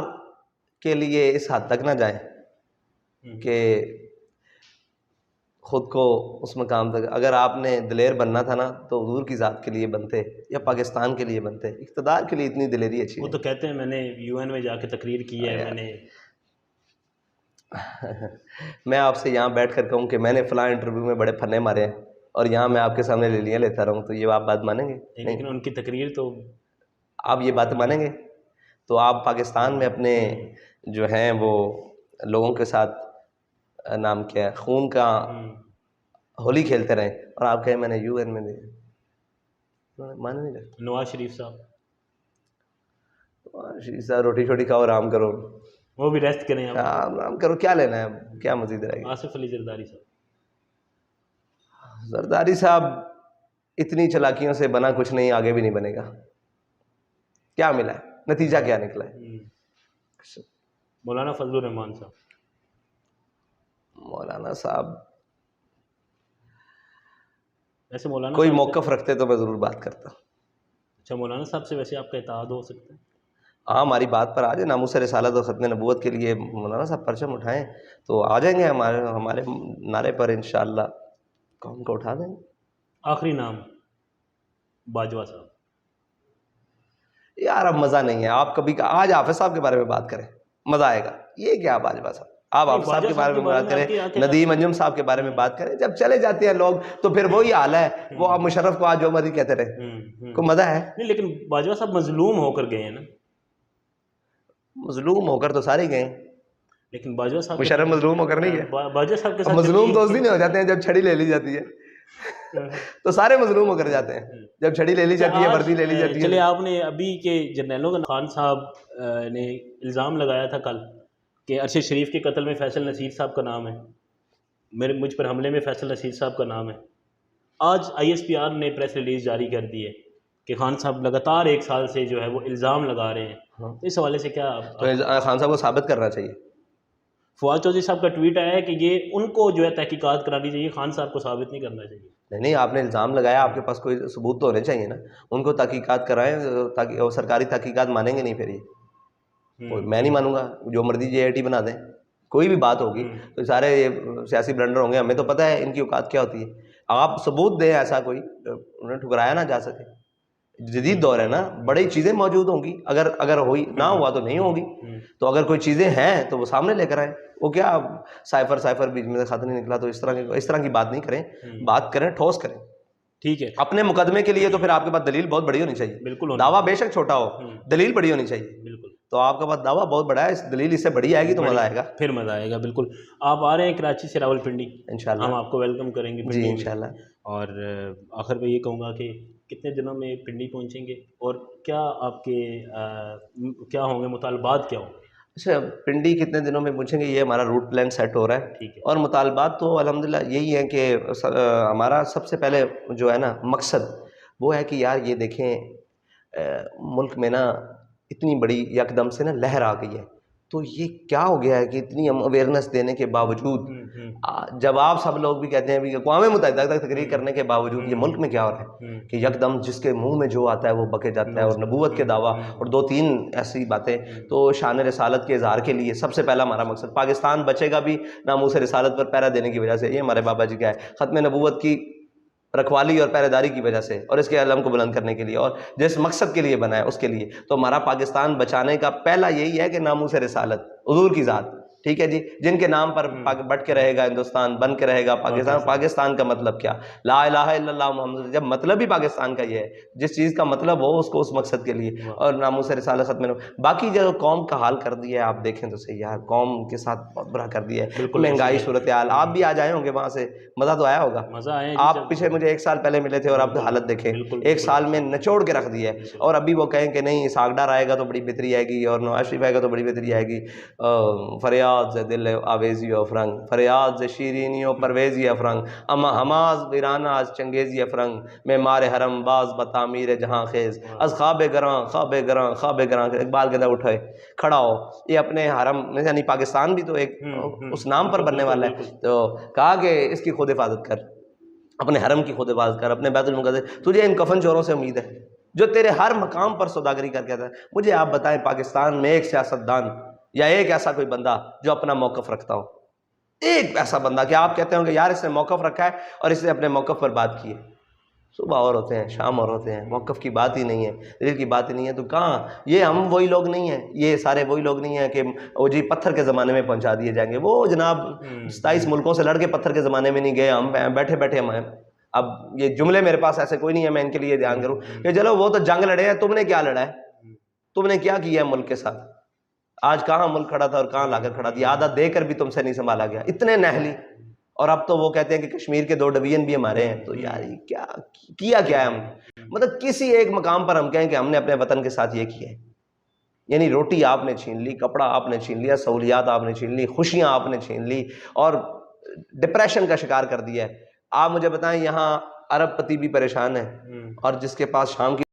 के लिए इस हद तक ना जाएं कि ख़ुद को उस मकाम तक, अगर आपने दिलेर बनना था ना तो हुजूर की ज़ात के लिए बनते या पाकिस्तान के लिए बनते। इक़्तिदार के लिए इतनी दिलेरी अच्छी वो नहीं। तो कहते हैं मैंने यूएन में जाके तकरीर की है, मैंने मैं आपसे यहाँ बैठ कर कहूँ कि मैंने फ़लाँ इंटरव्यू में बड़े फन्ने मारे हैं और यहाँ मैं आपके सामने ले लेता रहूँ, तो ये आप बात मानेंगे? लेकिन उनकी तकरीर तो आप ये बात मानेंगे? तो आप पाकिस्तान में अपने जो हैं वो लोगों के साथ नाम क्या है, खून का होली खेलते रहें और आप कहें मैंने यूएन में दिया, माने नहीं लगता। नवाज शरीफ साहब। शरीफ साहब रोटी छोटी खाओ, आराम करो, वो भी रेस्ट करें अब। आराम करो, क्या लेना है, क्या मजीद रहेगी। आसिफ अली जरदारी साहब। जरदारी साहब इतनी चालाकियों से बना कुछ नहीं, आगे भी नहीं बनेगा। क्या मिला है, नतीजा क्या निकला है? मौलाना फजलुर रहमान साहब। मौलाना साहब वैसे मौलाना कोई साहब मौक़िफ़ रखते तो मैं ज़रूर बात करता। अच्छा, मौलाना साहब से वैसे आपका इत्तेहाद हो सकता है? हाँ, हमारी बात पर आ जाए, नामूस रिसालत और ख़त्म नबूवत के लिए मौलाना साहब परचम उठाएं तो आ जाएंगे हमारे नारे पर, इंशाअल्लाह कौम को उठा देंगे। आखिरी नाम बाजवा साहब। यार अब मज़ा नहीं है, आप कभी आज हाफिज़ साहब के बारे में बात करें, मज़ा आएगा। ये क्या बाजवा साहब, आप हाफिज़ साहब के बारे में बात करें, नदीम अंजुम साहब के बारे में बात करें, जब चले जाते हैं लोग तो फिर वही हाल है। वो आप मुशर्रफ को आज जो मर्जी कहते रहे, को मज़ा है नहीं। लेकिन बाजवा साहब मजलूम होकर गए हैं ना। मजलूम होकर तो सारे गए, लेकिन बाजवा साहब मुशर्रफ मजलूम होकर नहीं गए। बाजवा साहब के साथ मजलूम तो उस दिन हो जाते हैं जब छड़ी ले ली जाती है। तो सारे मजलूम होकर जाते हैं जब छड़ी ले ली जाती है, वर्दी ले ली जाती है। चले, आपने अभी के जर्नैलों का खान साहब ने इल्ज़ाम लगाया था कल कि अरशद शरीफ के कत्ल में फैसल नसीर साहब का नाम है, मुझ पर हमले में फैसल नसीर साहब का नाम है। आज ISPR ने प्रेस रिलीज़ जारी कर दी है कि खान साहब लगातार 1 साल से जो है वो इल्ज़ाम लगा रहे हैं। हाँ। तो इस हवाले से क्या तो खान साहब को साबित करना चाहिए। फवाद चौधरी साहब का ट्वीट आया है कि ये उनको जो है तहकीकात करानी चाहिए, खान साहब को साबित नहीं करना चाहिए। नहीं, आपने इल्ज़ाम लगाया, आपके पास कोई सबूत तो होने चाहिए ना, उनको तहकीकात कराएं, ताकि वो सरकारी तहकीकात मानेंगे नहीं। फिर ये मैं नहीं मानूंगा, जो मर्जी JIT बना दें, कोई भी बात होगी तो सारे ये सियासी ब्लंडर होंगे, हमें तो पता है इनकी औकात क्या होती है। आप सबूत दें ऐसा कोई उन्हें ठुकराया ना जा सके। जदीद दौर है ना, बड़ी चीज़ें मौजूद होंगी, अगर हुई ना हुआ तो नहीं होगी। तो अगर कोई चीज़ें हैं तो वो सामने लेकर आए। वो क्या साइफर बीच में से खत नहीं निकला, तो इस तरह की बात नहीं करें, बात करें, ठोस करें। ठीक है। अपने मुकदमे के लिए तो फिर आपके पास दलील बहुत बड़ी होनी चाहिए। बिल्कुल। दावा बेशक छोटा हो, दलील बड़ी होनी चाहिए। बिल्कुल। तो आपके पास दावा बहुत बड़ा है, इस दलील इससे बड़ी आएगी तो मज़ा आएगा, फिर मज़ा आएगा। बिल्कुल। आप आ रहे हैं कराची से रावलपिंडी, इंशाल्लाह हम आपको वेलकम करेंगे जी, इंशाल्लाह। और आखिर में ये कहूँगा कि कितने दिनों में पिंडी पहुँचेंगे और क्या आपके क्या होंगे मुतालबात, क्या होंगे? अच्छा, पिंडी कितने दिनों में पहुँचेंगे, ये हमारा रूट प्लान सेट हो रहा है। ठीक है। और मुतालबात तो अल्हम्दुलिल्लाह यही है कि हमारा सबसे पहले जो है ना मकसद वो है कि यार ये देखें मुल्क में ना इतनी बड़ी यकदम से ना लहर आ गई है, तो ये क्या हो गया है कि इतनी हम अवेयरनेस देने के बावजूद जब आप सब लोग भी कहते हैं भी अक़वाम मुत्तहिदा तक तकरीर करने के बावजूद ये मुल्क में क्या हो रहा है कि यकदम जिसके मुंह में जो आता है वो बके जाता है, और नबूवत के दावा और 2-3 ऐसी बातें। तो शान रिसालत के इज़हार के लिए सबसे पहला हमारा मकसद, पाकिस्तान बचेगा भी नामूस रिसालत पर पहरा देने की वजह से, ये हमारे बाबा जी का है, ख़त्म नबूवत की रखवाली और पहरेदारी की वजह से, और इसके अलम को बुलंद करने के लिए, और जिस मकसद के लिए बना है उसके लिए। तो हमारा पाकिस्तान बचाने का पहला यही है कि नामूस रिसालत, हुजूर की ज़ात, ठीक है जी, जिनके नाम पर बट के रहेगा हिंदुस्तान, बन के रहेगा पाकिस्तान। पाकिस्तान का मतलब क्या? ला इलाहा इल्लल्लाह मुहम्मद, जब मतलब ही पाकिस्तान का ये है, जिस चीज़ का मतलब हो उसको उस मकसद के लिए, और नामूस रिसालत खत्म। बाकी जो कौम का हाल कर दिया है, आप देखें तो सही यार, कौम के साथ बहुत बुरा कर दिया है, महंगाई, सूरत हाल। आप भी आज आए होंगे वहाँ से, मज़ा तो आया होगा। मज़ा आया। आप पीछे मुझे 1 साल पहले मिले थे और आप हालत देखें, 1 साल में निचोड़ के रख दिया है। और अभी वो कहें कि नहीं सागडार आएगा तो बड़ी बेहतरी आएगी और नवाज शरीफ आएगा तो बड़ी बेहतरी आएगी। फरियाद से दिल आवेजी अफरंग, फरियाद से शीरीनी परवेजी अफरंग, अमा हमाज बिराना आज चंगेजी अफरंग, मैं मारे हरम बाज बतामीर जहाँ खेज, अज ख्वाब गरां ख्वाब गरां ख्वाब गरां, इकबाल के अंदर उठे खड़ा हो। ये अपने हरम यानी पाकिस्तान भी तो एक उस नाम पर बनने वाला है, तो कहा कि इसकी खुद हिफाजत कर, अपने हरम की खुद हिफाजत कर, अपने बैतुल मुक़द्दस। तुझे इन कफन चोरों से उम्मीद है जो तेरे हर मकाम पर सौदागरी करके आता है। मुझे आप बताएं, पाकिस्तान में एक सियासतदान या एक ऐसा कोई बंदा जो अपना मौक़िफ़ रखता हो, एक ऐसा बंदा कि आप कहते होंगे यार इसने मौक़िफ़ रखा है और इसने अपने मौक़िफ़ पर बात की है। सुबह और होते हैं, शाम और होते हैं, मौक़िफ़ की बात ही नहीं है, दिल की बात ही नहीं है। तो कहाँ ये हम वही लोग नहीं हैं, ये सारे वही लोग नहीं हैं कि वो जी पत्थर के ज़माने में पहुँचा दिए जाएंगे। वो जनाब 27 मुल्कों से लड़के पत्थर के ज़माने में नहीं गए, हम बैठे बैठे हम हैं। अब ये जुमले मेरे पास ऐसे कोई नहीं है मैं इनके लिए ध्यान करूँ कि चलो वो तो जंग लड़े हैं, तुमने क्या लड़ा है, तुमने क्या किया है मुल्क के साथ? आज कहाँ मुल्क खड़ा था और कहाँ लाकर खड़ा दिया, आधा देकर भी तुमसे नहीं संभाला गया, इतने नहली। और अब तो वो कहते हैं कि कश्मीर के 2 डिवीजन भी हमारे हैं। तो यार ये क्या किया, क्या है हम, मतलब किसी एक मकाम पर हम कहें कि हमने अपने वतन के साथ ये किया है, यानी रोटी आपने छीन ली, कपड़ा आपने छीन लिया, सहूलियात आपने छीन ली, खुशियां आपने छीन ली और डिप्रेशन का शिकार कर दिया है। आप मुझे बताएं, यहाँ अरबपति भी परेशान है और जिसके पास शाम की